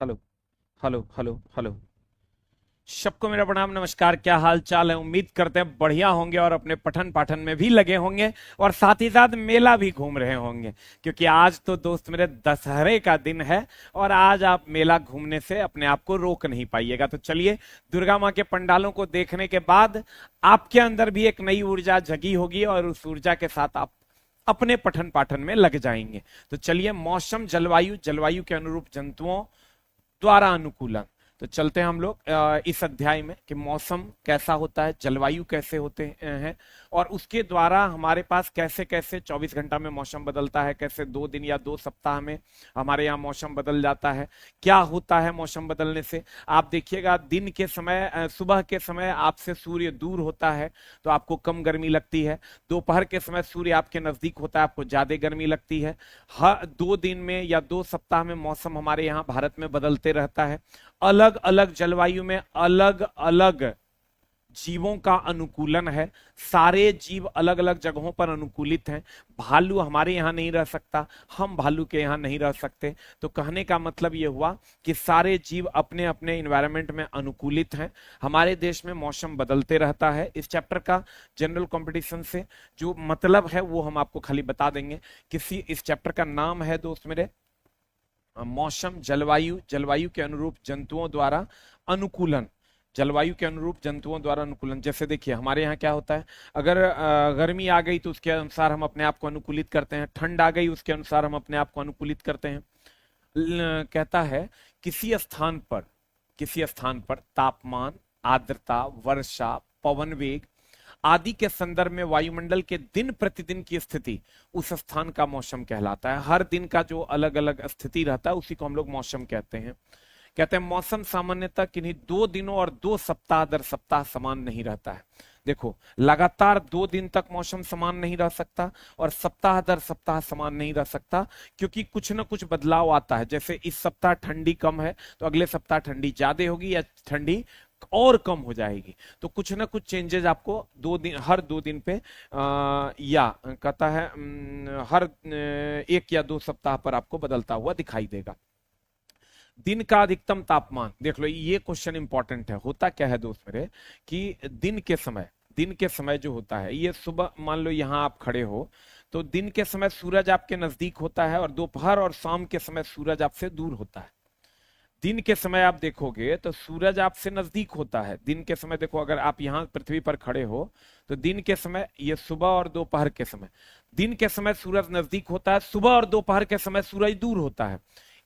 Hello hello hello hello. सबको मेरा प्रणाम नमस्कार। क्या हाल चाल है? उम्मीद करते हैं बढ़िया होंगे और अपने पठन पाठन में भी लगे होंगे और साथ ही साथ मेला भी घूम रहे होंगे, क्योंकि आज तो दोस्त मेरे दशहरे का दिन है और आज आप मेला घूमने से अपने आप को रोक नहीं पाइएगा। तो चलिए, दुर्गा माँ के पंडालों को देखने के बाद आपके अंदर भी एक नई ऊर्जा जगी होगी और उस ऊर्जा के साथ आप अपने पठन पाठन में लग जाएंगे। तो चलिए, मौसम जलवायु, जलवायु के अनुरूप जंतुओं द्वारा अनुकूलन। तो चलते हैं हम लोग इस अध्याय में कि मौसम कैसा होता है, जलवायु कैसे होते हैं और उसके द्वारा हमारे पास कैसे कैसे 24 घंटा में मौसम बदलता है, कैसे 2 दिन या 2 सप्ताह में हमारे यहाँ मौसम बदल जाता है, क्या होता है मौसम बदलने से। आप देखिएगा, दिन के समय सुबह के समय आपसे सूर्य दूर होता है तो आपको कम गर्मी लगती है। दोपहर के समय सूर्य आपके नजदीक होता है, आपको ज्यादा गर्मी लगती है। हर 2 दिन में या 2 सप्ताह में मौसम हमारे यहाँ भारत में बदलते रहता है। अलग अलग जलवायु में अलग अलग जीवों का अनुकूलन है। सारे जीव अलग अलग जगहों पर अनुकूलित हैं। भालू हमारे यहाँ नहीं रह सकता, हम भालू के यहाँ नहीं रह सकते। तो कहने का मतलब यह हुआ कि सारे जीव अपने अपने इन्वायरमेंट में अनुकूलित हैं। हमारे देश में मौसम बदलते रहता है। इस चैप्टर का जनरल कंपटीशन से जो मतलब है वो हम आपको खाली बता देंगे। इस चैप्टर का नाम है दोस्त मेरे मौसम जलवायु, जलवायु के अनुरूप जंतुओं द्वारा अनुकूलन। जलवायु के अनुरूप जंतुओं द्वारा अनुकूलन, जैसे देखिए हमारे यहाँ क्या होता है, अगर गर्मी आ गई तो उसके अनुसार हम अपने आप को अनुकूलित करते हैं, ठंड आ गई उसके अनुसार हम अपने आप को अनुकूलित करते हैं। कहता है किसी स्थान पर तापमान, आर्द्रता, वर्षा, पवन वेग आदि के संदर्भ में वायुमंडल के दिन प्रतिदिन की स्थिति उस स्थान का मौसम कहलाता है। हर दिन का जो अलग अलग स्थिति रहता है उसी को हम लोग मौसम कहते हैं। कहते हैं मौसम सामान्यतः किन्हीं 2 दिनों और 2 सप्ताह दर सप्ताह समान नहीं रहता है। देखो, लगातार 2 दिन तक मौसम समान नहीं रह सकता और सप्ताह दर सप्ताह समान नहीं रह सकता, क्योंकि कुछ ना कुछ बदलाव आता है। जैसे इस सप्ताह ठंडी कम है तो अगले सप्ताह ठंडी ज्यादा होगी या ठंडी और कम हो जाएगी। तो कुछ ना कुछ चेंजेस आपको 2 दिन, हर 2 दिन पे या कहता है हर 1 या 2 सप्ताह पर आपको बदलता हुआ दिखाई देगा। दिन का अधिकतम तापमान देख लो, ये क्वेश्चन इंपॉर्टेंट है। होता क्या है दोस्त मेरे कि दिन के समय जो होता है, ये सुबह मान लो यहाँ आप खड़े हो तो दिन के समय सूरज आपके नजदीक होता है और दोपहर और शाम के समय सूरज आपसे दूर होता है। दिन के समय आप देखोगे तो सूरज आपसे नजदीक होता है। दिन के समय देखो, अगर आप यहाँ पृथ्वी पर खड़े हो तो दिन के समय, ये सुबह और दोपहर के समय, दिन के समय सूरज नजदीक होता है, सुबह और दोपहर के समय सूरज दूर होता है।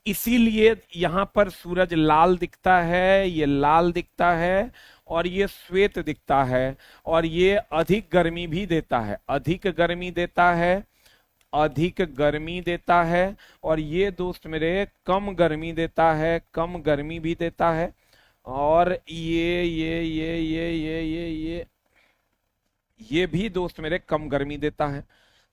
इसीलिए यहाँ पर सूरज लाल दिखता है, ये लाल दिखता है और ये श्वेत दिखता है और ये अधिक गर्मी भी देता है, अधिक गर्मी देता है, अधिक गर्मी देता है। और ये दोस्त मेरे कम गर्मी देता है, कम गर्मी भी देता है। और ये भी दोस्त मेरे कम गर्मी देता है।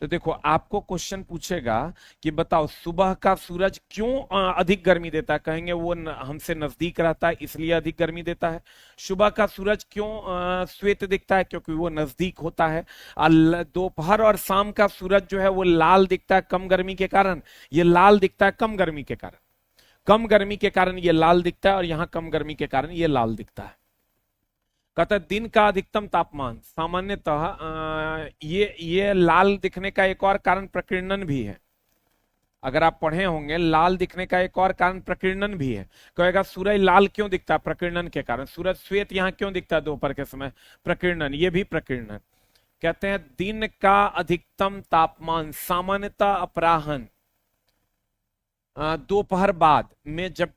तो देखो, आपको क्वेश्चन पूछेगा कि बताओ सुबह का सूरज क्यों अधिक गर्मी देता है। कहेंगे वो हमसे नजदीक रहता है इसलिए अधिक गर्मी देता है। सुबह का सूरज क्यों श्वेत दिखता है, क्योंकि वो नजदीक होता है। और दोपहर और शाम का सूरज जो है वो लाल दिखता है कम गर्मी के कारण, ये लाल दिखता है कम गर्मी के कारण। कम गर्मी के कारण ये लाल दिखता है और यहाँ कम गर्मी के कारण ये लाल दिखता है। कहता है दिन का अधिकतम तापमान सामान्यतः ये लाल दिखने का एक और कारण प्रकीर्णन भी है। अगर आप पढ़े होंगे, लाल दिखने का एक और कारण प्रकीर्णन भी है। कहेगा सूरज लाल क्यों दिखता है, प्रकीर्णन के कारण। सूरज श्वेत यहाँ क्यों दिखता है दोपहर के समय, प्रकीर्णन, ये भी प्रकीर्णन। कहते हैं दिन का अधिकतम तापमान सामान्यतः अपराह्न, दोपहर बाद में, जब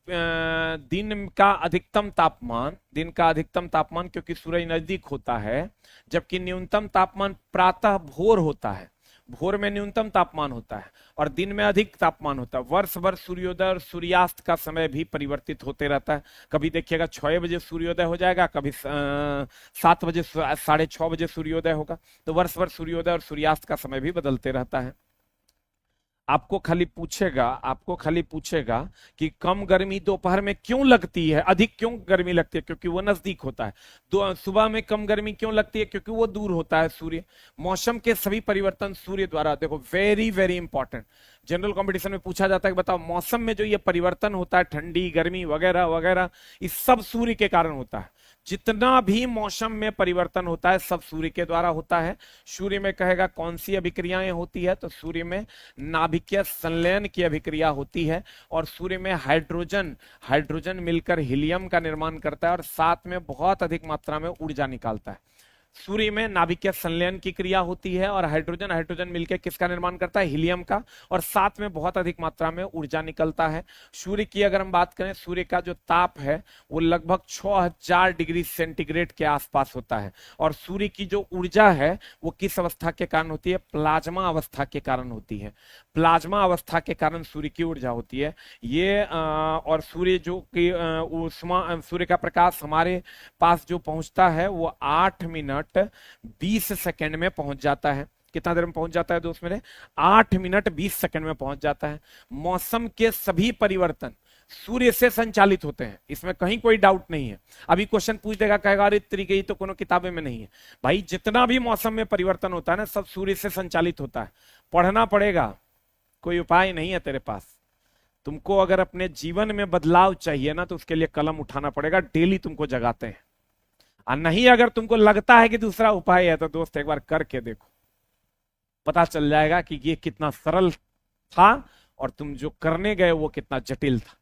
दिन का अधिकतम तापमान क्योंकि सूरज नजदीक होता है, जबकि न्यूनतम तापमान प्रातः भोर होता है। भोर में न्यूनतम तापमान होता है और दिन में अधिक तापमान होता है। वर्ष भर सूर्योदय और सूर्यास्त का समय भी परिवर्तित होते रहता है। कभी देखिएगा 6 बजे सूर्योदय हो जाएगा, कभी 7 बजे, 6:30 बजे सूर्योदय होगा। तो वर्ष भर सूर्योदय और सूर्यास्त का समय भी बदलते रहता है। आपको खाली पूछेगा कि कम गर्मी दोपहर में क्यों लगती है, अधिक क्यों गर्मी लगती है, क्योंकि वो नजदीक होता है। सुबह में कम गर्मी क्यों लगती है, क्योंकि वो दूर होता है सूर्य। मौसम के सभी परिवर्तन सूर्य द्वारा, देखो very very important, general competition में पूछा जाता है कि बताओ मौसम में जो ये परिवर्तन होता है, ठंडी गर्मी वगैरह वगैरह, ये सब सूर्य के कारण होता है। जितना भी मौसम में परिवर्तन होता है सब सूर्य के द्वारा होता है। सूर्य में कहेगा कौन सी अभिक्रियाएं होती है, तो सूर्य में नाभिकीय संलयन की अभिक्रिया होती है, और सूर्य में हाइड्रोजन हाइड्रोजन मिलकर हीलियम का निर्माण करता है और साथ में बहुत अधिक मात्रा में ऊर्जा निकालता है। सूर्य में नाभिकीय संलयन की क्रिया होती है और हाइड्रोजन हाइड्रोजन मिलकर किसका निर्माण करता है, हीलियम का, और साथ में बहुत अधिक मात्रा में ऊर्जा निकलता है। सूर्य की अगर हम बात करें, सूर्य का जो ताप है वो लगभग 6000 डिग्री सेंटीग्रेड के आसपास होता है, और सूर्य की जो ऊर्जा है वो किस अवस्था के कारण होती है, प्लाज्मा अवस्था के कारण होती है। प्लाज्मा अवस्था के कारण सूर्य की ऊर्जा होती है ये। और सूर्य जो कि सूर्य का प्रकाश हमारे पास जो पहुंचता है वो 8 मिनट 20 सेकंड में पहुंच जाता है। कितना देर में पहुंच जाता है दोस्त मेरे, 8 मिनट 20 सेकंड में पहुंच जाता है। मौसम के सभी परिवर्तन सूर्य से संचालित होते हैं, इसमें कहीं कोई डाउट नहीं है। अभी क्वेश्चन पूछ देगा, कहेगा अरे तरीके ही तो कोनो किताबें में नहीं है। भाई जितना भी मौसम में परिवर्तन होता है ना, सब सूर्य से संचालित होता है। पढ़ना पड़ेगा, कोई उपाय नहीं है तेरे पास। तुमको अगर अपने जीवन में बदलाव चाहिए ना, तो उसके लिए कलम उठाना पड़ेगा, डेली तुमको जगाते हैं। और नहीं अगर तुमको लगता है कि दूसरा उपाय है, तो दोस्त एक बार करके देखो, पता चल जाएगा कि ये कितना सरल था और तुम जो करने गए वो कितना जटिल था।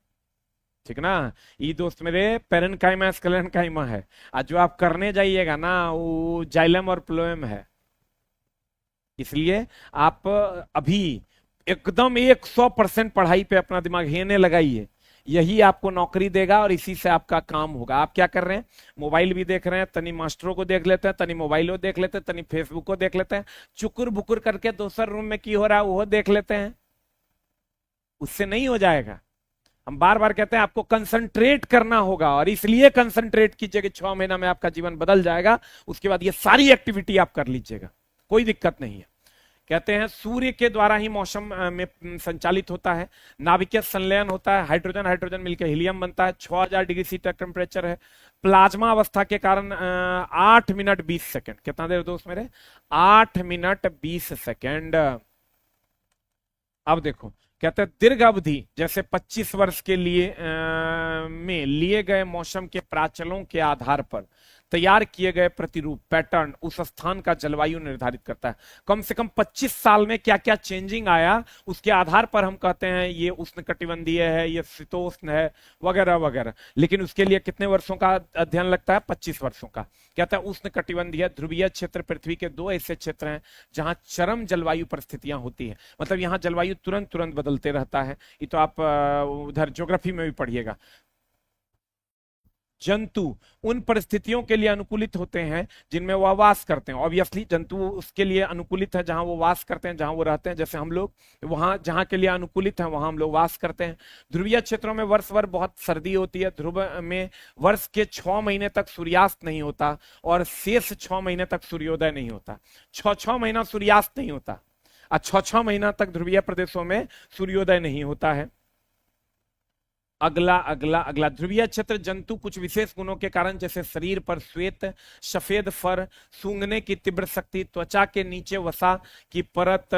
ठीक ना, ये दोस्त मेरे पेरेंट काइमा स्केलेन काइमा है, और जो आप करने जाइएगा ना वो जाइलम और प्लोएम है। इसलिए आप अभी एकदम 100% पढ़ाई पे अपना दिमाग हेने लगाइए, यही आपको नौकरी देगा और इसी से आपका काम होगा। आप क्या कर रहे हैं, मोबाइल भी देख रहे हैं, तनी मास्टरों को देख लेते हैं, तनी मोबाइलों देख लेते हैं, तनी फेसबुक को देख लेते हैं, चुकुर बुकुर करके दोसर रूम में की हो रहा है वो देख लेते हैं। उससे नहीं हो जाएगा। हम बार बार कहते हैं आपको कंसंट्रेट करना होगा, और इसलिए कंसंट्रेट कीजिएगा, 6 महीना में आपका जीवन बदल जाएगा। उसके बाद ये सारी एक्टिविटी आप कर लीजिएगा, कोई दिक्कत नहीं है। कहते हैं सूर्य के द्वारा ही मौसम में संचालित होता है। नाभिकीय संलयन होता है, हाइड्रोजन हाइड्रोजन मिलकर हीलियम बनता है, 6000 डिग्री सी टेम्परेचर है। प्लाज्मा अवस्था के कारण 8 मिनट 20 सेकंड, कितना देर दोस्त मेरे, 8 मिनट 20 सेकंड। अब देखो, कहते हैं दीर्घ अवधि जैसे 25 वर्ष के लिए में लिए गए मौसम के प्राचलों के आधार पर तैयार किए गए प्रतिरूप पैटर्न उस स्थान का जलवायु निर्धारित करता है। कम से कम 25 साल में क्या क्या चेंजिंग आया, उसके आधार पर हम कहते हैं ये उष्णकटिबंधीय है, ये शीतोष्ण है, वगैरह वगैरह। लेकिन उसके लिए कितने वर्षों का अध्ययन लगता है, 25 वर्षों का। कहता है उष्णकटिबंधीय ध्रुवीय क्षेत्र पृथ्वी के 2 ऐसे क्षेत्र हैं जहां चरम जलवायु परिस्थितियां होती है, मतलब यहाँ जलवायु तुरंत तुरंत बदलते रहता है। ये तो आप उधर ज्योग्राफी में भी पढ़िएगा। जंतु उन परिस्थितियों के लिए अनुकूलित होते हैं जिनमें वह वास करते हैं। ऑब्वियसली जंतु उसके लिए अनुकूलित है जहां वो वास करते हैं, जहां वो रहते हैं। जैसे हम लोग वहां जहां के लिए अनुकूलित है वहां हम लोग वास करते हैं। ध्रुवीय क्षेत्रों में वर्ष भर बहुत सर्दी होती है। ध्रुव में वर्ष के 6 महीने तक सूर्यास्त नहीं होता और शेष 6 महीने तक सूर्योदय नहीं होता। 6 महीना सूर्यास्त नहीं होता और 6 महीना तक ध्रुवीय प्रदेशों में सूर्योदय नहीं होता है। अगला अगला अगला ध्रुवीय क्षेत्र जंतु कुछ विशेष गुणों के कारण, जैसे शरीर पर श्वेत सफेद फर, सूंघने की तीव्र शक्ति, त्वचा के नीचे वसा की परत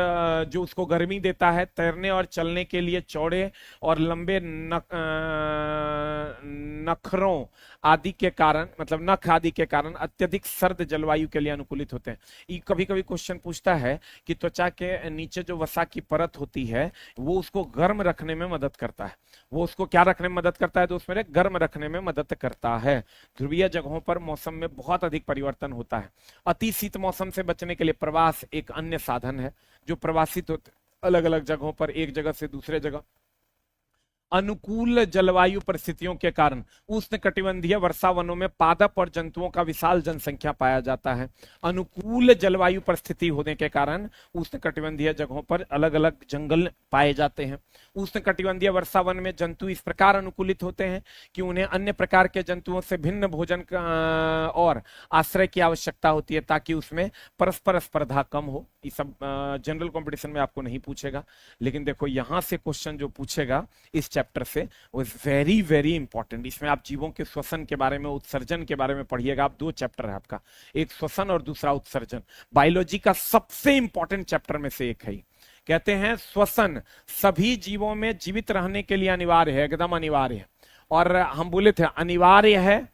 जो उसको गर्मी देता है, तैरने और चलने के लिए चौड़े और लंबे नखरों आदि के कारण, मतलब नख आदि के कारण अत्यधिक सर्द जलवायु के लिए अनुकूलित होते हैं। ये कभी कभी क्वेश्चन पूछता है कि त्वचा के नीचे जो वसा की परत होती है वो उसको गर्म रखने में मदद करता है। वो उसको क्या रखने में मदद करता है दोस्त मेरे, गर्म रखने में मदद करता है। ध्रुवीय जगहों पर मौसम में बहुत अधिक परिवर्तन होता है। अति शीत मौसम से बचने के लिए प्रवास एक अन्य साधन है। जो प्रवासित होते अलग अलग जगहों पर, एक जगह से दूसरे जगह, अनुकूल जलवायु परिस्थितियों के कारण उष्णकटिबंधीय वर्षावनों में पादप और जंतुओं का विशाल जनसंख्या पाया जाता है। अनुकूल जलवायु परिस्थिति होने के कारण उष्णकटिबंधीय जगहों पर अलग अलग जंगल पाए जाते हैं। उष्णकटिबंधीय वर्षावन में जंतु इस प्रकार अनुकूलित होते हैं कि उन्हें अन्य प्रकार के जंतुओं से भिन्न भोजन और आश्रय की आवश्यकता होती है ताकि उसमें परस्पर स्पर्धा कम हो। ये सब जनरल कंपटीशन में आपको नहीं पूछेगा, लेकिन देखो यहां से क्वेश्चन जो पूछेगा इस चैप्टर से वो इज वेरी वेरी इंपॉर्टेंट। इसमें आप जीवों के श्वसन के बारे में, उत्सर्जन के बारे में पढ़िएगा। आप 2 चैप्टर है आपका, एक श्वसन और दूसरा उत्सर्जन। बायोलॉजी का सबसे इंपॉर्टेंट चैप्टर में से एक है। कहते हैं श्वसन सभी जीवों में जीवित रहने के लिए अनिवार्य है, एकदम अनिवार्य है। और हम बोले थे अनिवार्य है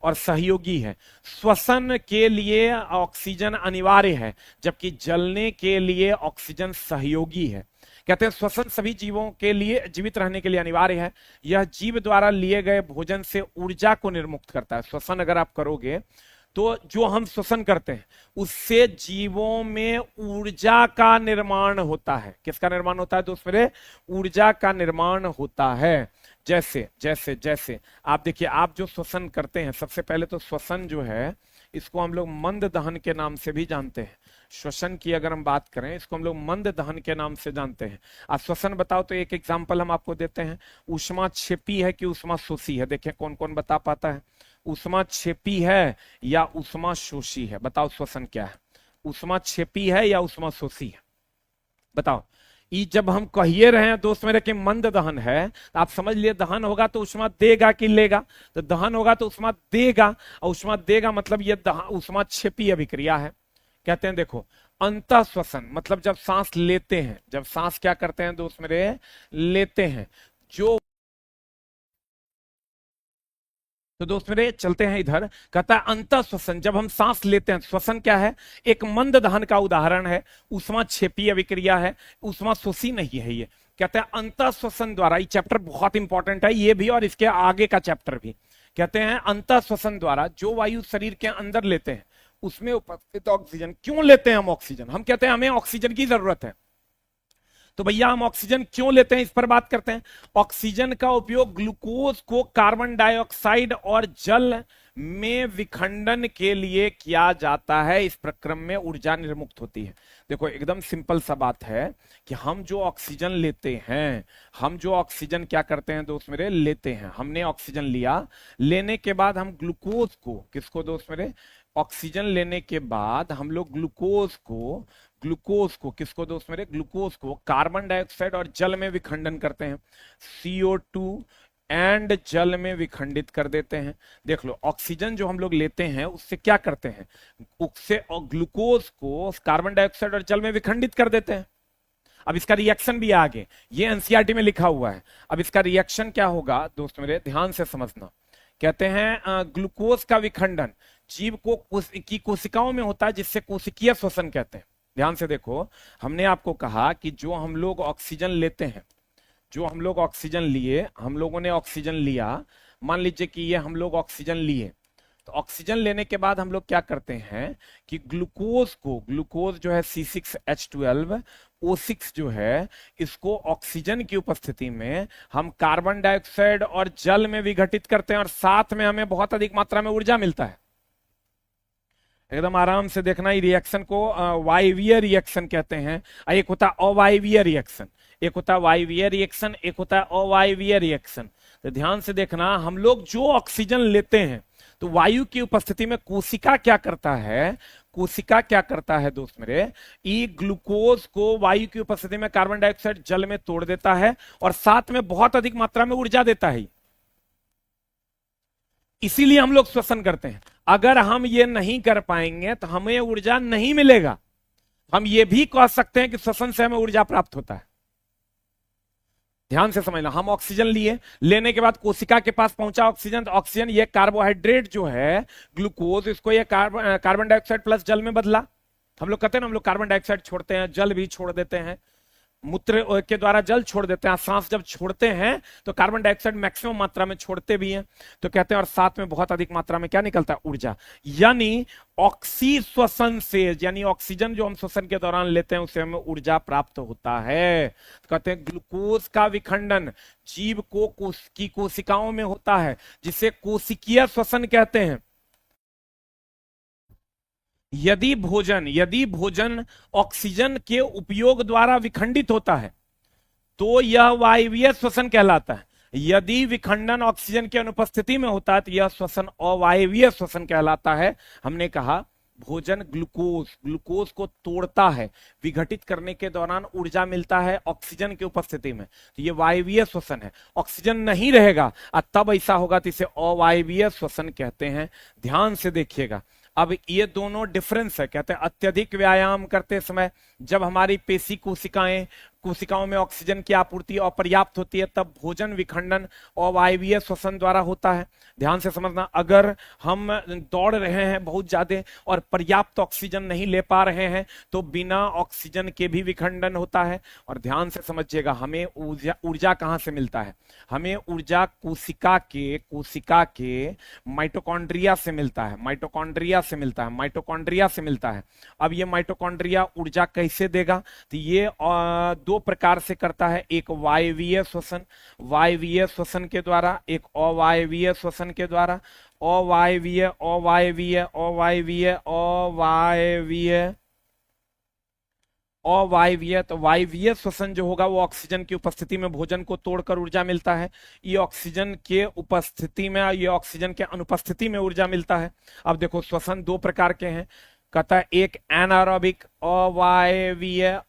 और सहयोगी है। श्वसन के लिए ऑक्सीजन अनिवार्य है, जबकि जलने के लिए ऑक्सीजन सहयोगी है। कहते हैं श्वसन सभी जीवों के लिए, जीवित रहने के लिए अनिवार्य है। यह जीव द्वारा लिए गए भोजन से ऊर्जा को निर्मुक्त करता है। श्वसन अगर आप करोगे तो जो हम श्वसन करते हैं उससे जीवों में ऊर्जा का निर्माण होता है। किसका निर्माण होता है दोस्त मेरे? ऊर्जा का निर्माण होता है। जैसे जैसे जैसे आप देखिए, आप जो श्वसन करते हैं, सबसे पहले तो श्वसन जो है इसको हम लोग मंद दहन के नाम से भी जानते हैं। श्वसन की अगर हम बात करें, इसको हम लोग मंद दहन के नाम से जानते हैं। आप श्वसन बताओ तो एक एग्जाम्पल हम आपको देते हैं। ऊष्मा छेपी है कि ऊष्मा शोषी है? देखें कौन कौन बता पाता है। ऊष्मा छेपी है या ऊष्मा शोषी है? बताओ श्वसन क्या है? ऊष्मा छेपी है या ऊष्मा शोषी है? बताओ। ये जब हम कहिए रहे हैं दोस्त मेरे कि मंद दहन है, तो आप समझ लिए दहन होगा तो ऊष्मा देगा कि लेगा? तो दहन होगा तो ऊष्मा देगा, और ऊष्मा देगा मतलब ये ऊष्मा छेपी अभिक्रिया है। कहते हैं देखो, अंतः श्वसन मतलब जब सांस लेते हैं, जब सांस क्या करते हैं दोस्त मेरे? लेते हैं। जो तो दोस्त मेरे चलते हैं इधर। कहता है अंतः श्वसन, जब हम सांस लेते हैं। श्वसन क्या है? एक मंद दहन का उदाहरण है। ऊष्मा छेपी अभिक्रिया है, ऊष्मा शोषी नहीं है ये। कहते हैं अंतः श्वसन द्वारा, ये चैप्टर बहुत इंपॉर्टेंट है ये भी और इसके आगे का चैप्टर भी। कहते हैं अंतः श्वसन द्वारा जो वायु शरीर के अंदर लेते हैं उसमें उपस्थित ऑक्सीजन। क्यों लेते हैं हम ऑक्सीजन? हम कहते हैं हमें ऑक्सीजन की जरूरत है, तो भैया हम ऑक्सीजन क्यों लेते हैं इस पर बात करते हैं। ऑक्सीजन का उपयोग ग्लूकोज को कार्बन डाइऑक्साइड और जल में विखंडन के लिए किया जाता है। इस प्रक्रम में ऊर्जा निर्मुक्त होती है। देखो एकदम सिंपल सा बात है कि हम जो ऑक्सीजन लेते हैं, हम जो ऑक्सीजन क्या करते हैं दोस्त मेरे? लेते हैं। हमने ऑक्सीजन लिया, लेने के बाद हम ग्लूकोज को, किसको दोस्त मेरे? ऑक्सीजन लेने के बाद हम लोग ग्लूकोज को किसको दोस्त मेरे? ग्लूकोज को कार्बन डाइऑक्साइड और जल में विखंडन करते हैं। CO2 एंड जल में विखंडित कर देते हैं। देख लो, ऑक्सीजन जो हम लोग लेते हैं उससे क्या करते हैं? उससे ग्लूकोज को कार्बन डाइऑक्साइड और जल में विखंडित कर देते हैं। अब इसका रिएक्शन भी आगे, ये एनसीईआरटी में लिखा हुआ है। अब इसका रिएक्शन क्या होगा दोस्त मेरे? ध्यान से समझना। कहते हैं ग्लूकोज का विखंडन जीव की कोशिकाओं में होता है, जिससे कोशिकीय श्वसन कहते हैं। ध्यान से देखो, हमने आपको कहा कि जो हम लोग ऑक्सीजन लेते हैं, जो हम लोग ऑक्सीजन लिए, हम लोगों ने ऑक्सीजन लिया, मान लीजिए कि ये हम लोग ऑक्सीजन लिए, तो ऑक्सीजन लेने के बाद हम लोग क्या करते हैं कि ग्लूकोज जो है C6H12 O6 जो है, इसको ऑक्सीजन की उपस्थिति में हम कार्बन डाइऑक्साइड और जल में विघटित करते हैं, और साथ में हमें बहुत अधिक मात्रा में ऊर्जा मिलता है। एकदम आराम से देखना, ही रिएक्शन को वायवीय रिएक्शन कहते हैं। एक होता है अवायवीय रिएक्शन, एक होता है वायवीय रिएक्शन, एक होता है अवायवीय रिएक्शन। तो ध्यान से देखना, हम लोग जो ऑक्सीजन लेते हैं तो वायु की उपस्थिति में कोशिका क्या करता है? कोशिका क्या करता है दोस्त मेरे? ई ग्लूकोज को वायु की उपस्थिति में कार्बन डाइऑक्साइड जल में तोड़ देता है और साथ में बहुत अधिक मात्रा में ऊर्जा देता है। इसीलिए हम लोग श्वसन करते हैं। अगर हम ये नहीं कर पाएंगे तो हमें ऊर्जा नहीं मिलेगा। हम ये भी कह सकते हैं कि श्वसन से हमें ऊर्जा प्राप्त होता है। ध्यान से समझना, हम ऑक्सीजन लिए, लेने के बाद कोशिका के पास पहुंचा ऑक्सीजन, तो ऑक्सीजन ये कार्बोहाइड्रेट जो है ग्लूकोज, इसको ये कार्बन डाइऑक्साइड प्लस जल में बदला। हम लोग कहते हैं ना, हम लोग कार्बन डाइऑक्साइड छोड़ते हैं, जल भी छोड़ देते हैं, मूत्र के द्वारा जल छोड़ देते हैं। सांस जब छोड़ते हैं तो कार्बन डाइऑक्साइड मैक्सिमम मात्रा में छोड़ते भी हैं, तो कहते हैं और साथ में बहुत अधिक मात्रा में क्या निकलता है? ऊर्जा। यानी ऑक्सी श्वसन से, यानी ऑक्सीजन जो हम श्वसन के दौरान लेते हैं उससे हमें ऊर्जा प्राप्त होता है। तो कहते हैं ग्लूकोज का विखंडन जीव की कोशिकाओं में होता है, जिसे कोशिकीय श्वसन कहते हैं। यदि भोजन ऑक्सीजन के उपयोग द्वारा विखंडित होता है तो यह वायवीय श्वसन कहलाता है। यदि विखंडन ऑक्सीजन की अनुपस्थिति में होता है तो यह श्वसन अवायवीय श्वसन कहलाता है। हमने कहा भोजन ग्लूकोज को तोड़ता है, विघटित करने के दौरान ऊर्जा मिलता है ऑक्सीजन की उपस्थिति में, तो ये वायवीय श्वसन है। ऑक्सीजन नहीं रहेगा तब ऐसा होगा, तो इसे अवायवीय श्वसन कहते हैं। ध्यान से देखिएगा, अब ये दोनों डिफरेंस है। कहते हैं अत्यधिक व्यायाम करते समय जब हमारी पेशी कोशिकाओं में ऑक्सीजन की आपूर्ति अपर्याप्त होती है, तब भोजन विखंडन अवायवीय श्वसन द्वारा होता है। ध्यान से समझना, अगर हम दौड़ रहे हैं बहुत ज्यादा और पर्याप्त ऑक्सीजन नहीं ले पा रहे हैं तो बिना ऑक्सीजन के भी विखंडन होता है। और ध्यान से समझिएगा, हमें ऊर्जा कहां से मिलता है? हमें ऊर्जा कोशिका के माइटोकॉन्ड्रिया से मिलता है, माइटोकॉन्ड्रिया से मिलता है। अब ये माइटोकॉन्ड्रिया ऊर्जा कैसे देगा? तो ये दो प्रकार से करता है, एक वायवीय श्वसन के द्वारा, एक अवायवीय श्वसन के द्वारा। अवायवीय तो वायवीय श्वसन जो होगा वो ऑक्सीजन की उपस्थिति में भोजन को तोड़कर ऊर्जा मिलता है। ये ऑक्सीजन के उपस्थिति में, ये ऑक्सीजन के अनुपस्थिति में ऊर्जा मिलता है। अब देखो, श्वसन दो प्रकार के हैं। कहता है एक एनारोबिक अवायवीय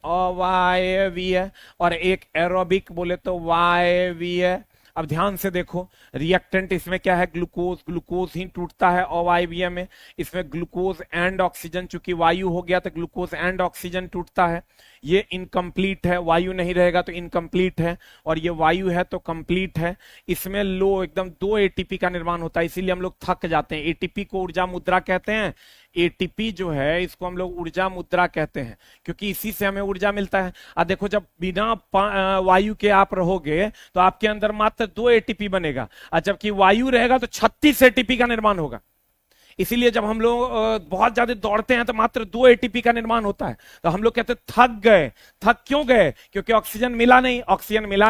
और एक एरोबिक बोले तो वायवीय। अब ध्यान से देखो, रिएक्टेंट इसमें क्या है? ग्लूकोज ही टूटता है अवायवीय में। इसमें ग्लूकोज एंड ऑक्सीजन, चूंकि वायु हो गया तो ग्लूकोज एंड ऑक्सीजन टूटता है। ये इनकम्प्लीट है, वायु नहीं रहेगा तो इनकम्प्लीट है, और ये वायु है तो कंप्लीट है। इसमें लो एकदम 2 एटीपी का निर्माण होता है, इसीलिए हम लोग थक जाते हैं। एटीपी को ऊर्जा मुद्रा कहते हैं। एटीपी जो है इसको हम लोग ऊर्जा मुद्रा कहते हैं, क्योंकि इसी से हमें ऊर्जा मिलता है। अब देखो, जब बिना वायु के आप रहोगे तो आपके अंदर मात्र 2 एटीपी बनेगा, और जबकि वायु रहेगा तो 36 एटीपी का निर्माण होगा। इसीलिए जब हम लोग बहुत ज्यादा दौड़ते हैं तो मात्र 2 एटीपी का निर्माण होता है। तो हम लोग कहते हैं थक गए। थक क्यों गए? क्योंकि ऑक्सीजन मिला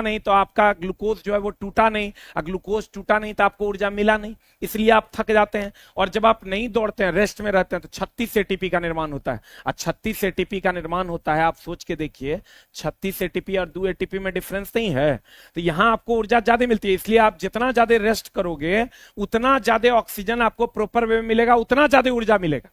नहीं तो आपका ग्लूकोज जो है वो टूटा नहीं, और ग्लूकोज टूटा नहीं तो आपको ऊर्जा मिला नहीं, इसलिए आप थक जाते हैं। और जब आप नहीं दौड़ते हैं, रेस्ट में रहते हैं, तो 36 एटीपी का निर्माण होता है। और 36 एटीपी का निर्माण होता है, आप सोच के देखिए, 36 एटीपी और 2 एटीपी में डिफरेंस नहीं है। तो यहां आपको ऊर्जा ज्यादा मिलती है, इसलिए आप जितना ज्यादा रेस्ट करोगे उतना ज्यादा ऑक्सीजन आपको प्रॉपर वे मिलेगा, उतना ज्यादा ऊर्जा मिलेगा।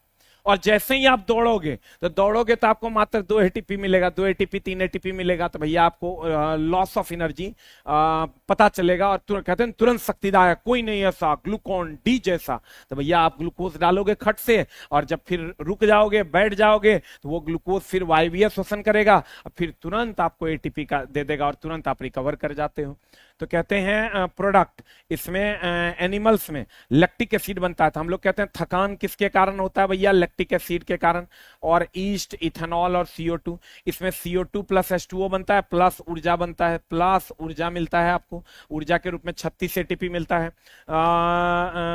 और जैसे ही आप दौड़ोगे तो आपको मात्र 2 एटीपी मिलेगा, 2 एटीपी 3 एटीपी मिलेगा, तो भैया आपको लॉस ऑफ एनर्जी पता चलेगा। और कहते हैं तुरंत शक्तिदायक, कोई नहीं ऐसा ग्लूकोन डी जैसा। तो भैया आप ग्लूकोज डालोगे खट से, और जब फिर रुक जाओगे, बैठ जाओगे, तो वो ग्लूकोज फिर वायवीय श्वसन करेगा, और फिर तुरंत आपको एटीपी का दे देगा, और तुरंत आप रिकवर कर जाते हो। तो कहते हैं प्रोडक्ट, इसमें एनिमल्स में लैक्टिक एसिड बनता है। तो हम लोग कहते हैं थकान किसके कारण होता है भैया? लैक्टिक एसिड के कारण। और ईस्ट, इथेनॉल और CO2, इसमें CO2 प्लस H2O बनता है, प्लस ऊर्जा बनता है, प्लस ऊर्जा मिलता है आपको, ऊर्जा के रूप में 36 एटीपी मिलता है।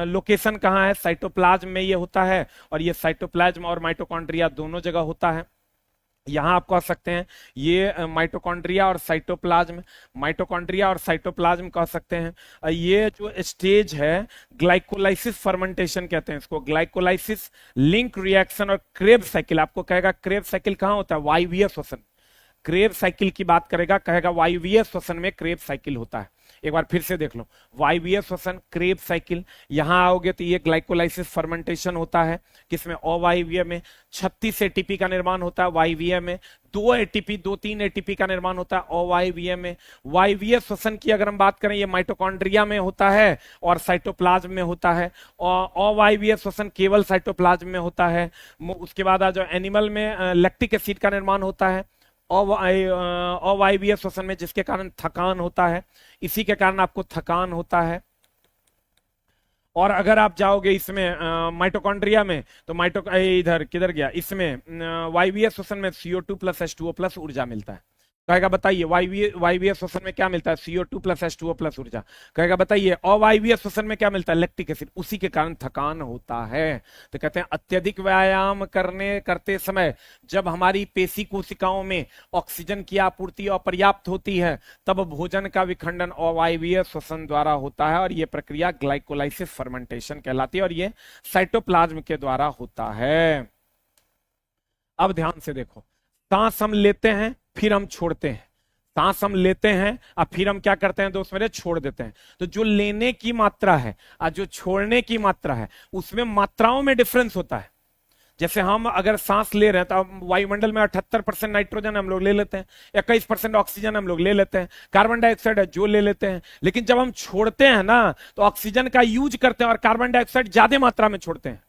लोकेशन कहाँ है? साइटोप्लाज्म में ये होता है, और ये साइटोप्लाज्म और माइटोकॉन्ड्रिया दोनों जगह होता है। यहां आप कह सकते हैं ये माइटोकॉन्ड्रिया और साइटोप्लाज्म कह सकते हैं। ये जो स्टेज है ग्लाइकोलाइसिस फर्मेंटेशन कहते हैं इसको, ग्लाइकोलाइसिस, लिंक रिएक्शन और क्रेब्स साइकिल। आपको कहेगा क्रेब्स साइकिल कहां होता है? वायवीय श्वसन। क्रेब्स साइकिल की बात करेगा, कहेगा वायवीय श्वसन में क्रेब्स साइकिल होता है। एक बार फिर से देख लो, वायवीय श्वसन, क्रेब्स साइकिल। यहां आओगे तो ये ग्लाइकोलाइसिस फर्मेंटेशन होता है, किसमें? अवायवीय में। 36 एटीपी का निर्माण होता है वायवीय में, 2 एटीपी 2-3 एटीपी का निर्माण होता है अवायवीय में। वायवीय श्वसन की अगर हम बात करें, ये माइटोकॉन्ड्रिया में होता है और साइटोप्लाज्म में होता है, और अवायवीय श्वसन केवल साइटोप्लाज्म में होता है। उसके बाद जो एनिमल में लैक्टिक एसिड का निर्माण होता है अवायवीय श्वसन में, जिसके कारण थकान होता है, इसी के कारण आपको थकान होता है। और अगर आप जाओगे इसमें माइटोकॉन्ड्रिया में, तो इधर किधर गया, इसमें वायवीय श्वसन में CO2 प्लस H2O प्लस ऊर्जा मिलता है। कहेगा बताइए वायवीय श्वसन में क्या मिलता है? CO2 प्लस H2O प्लस ऊर्जा। कहेगा बताइए अवायवीय श्वसन में क्या मिलता है? Lactic acid. उसी के कारण थकान होता है। तो कहते हैं अत्यधिक व्यायाम करते समय जब हमारी पेशी कोशिकाओं में ऑक्सीजन की आपूर्ति अपर्याप्त होती है, तब भोजन का विखंडन अवायवीय श्वसन द्वारा होता है, और यह प्रक्रिया ग्लाइकोलाइसिस फर्मेंटेशन कहलाती है, और यह साइटोप्लाज्म के द्वारा होता है। अब ध्यान से देखो, सांस हम लेते हैं फिर हम छोड़ते हैं, सांस हम लेते हैं और फिर हम क्या करते हैं दोस्त मेरे? छोड़ देते हैं। तो जो लेने की मात्रा है और जो छोड़ने की मात्रा है, उसमें मात्राओं में डिफरेंस होता है। जैसे हम अगर सांस ले रहे हैं तो वायुमंडल में 78% नाइट्रोजन हम लोग ले लेते हैं, 21% ऑक्सीजन हम लोग ले लेते हैं, कार्बन डाइऑक्साइड है जो ले लेते हैं। लेकिन जब हम छोड़ते हैं ना तो ऑक्सीजन का यूज करते हैं और कार्बन डाइऑक्साइड ज्यादा मात्रा में छोड़ते हैं।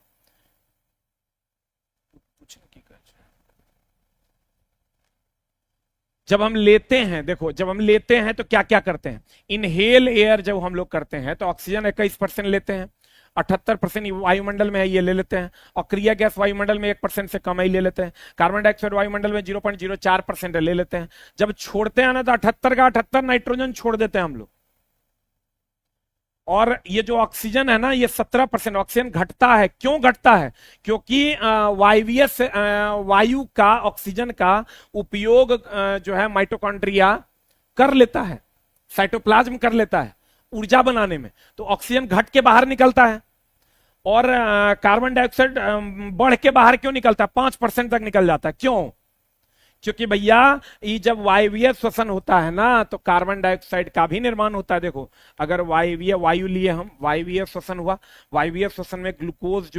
जब हम लेते हैं, देखो जब हम लेते हैं तो क्या क्या करते हैं, इनहेल एयर जब हम लोग करते हैं तो ऑक्सीजन 21% लेते हैं, 78% वायुमंडल में है ये ले लेते हैं, और क्रिया गैस वायुमंडल में 1% से कम ही ले लेते हैं, कार्बन डाइऑक्साइड वायुमंडल में 0.04% ले लेते हैं। जब छोड़ते हैं ना तो 78 का 78 नाइट्रोजन छोड़ देते हैं हम लोग। और ये जो ऑक्सीजन है ना ये 17% ऑक्सीजन घटता है। क्यों घटता है? क्योंकि वायवीय वायु का ऑक्सीजन का उपयोग जो है माइटोकॉन्ड्रिया कर लेता है, साइटोप्लाज्म कर लेता है ऊर्जा बनाने में, तो ऑक्सीजन घट के बाहर निकलता है। और कार्बन डाइऑक्साइड बढ़ के बाहर क्यों निकलता है? 5% तक निकल जाता है। क्यों? क्योंकि भैया ये जब वायवीय श्वसन होता है ना तो कार्बन डाइऑक्साइड का भी निर्माण होता है। देखो अगर वायवीय वायु लिए हम, वायवीय श्वसन हुआ, वायवीय श्वसन में ग्लूकोज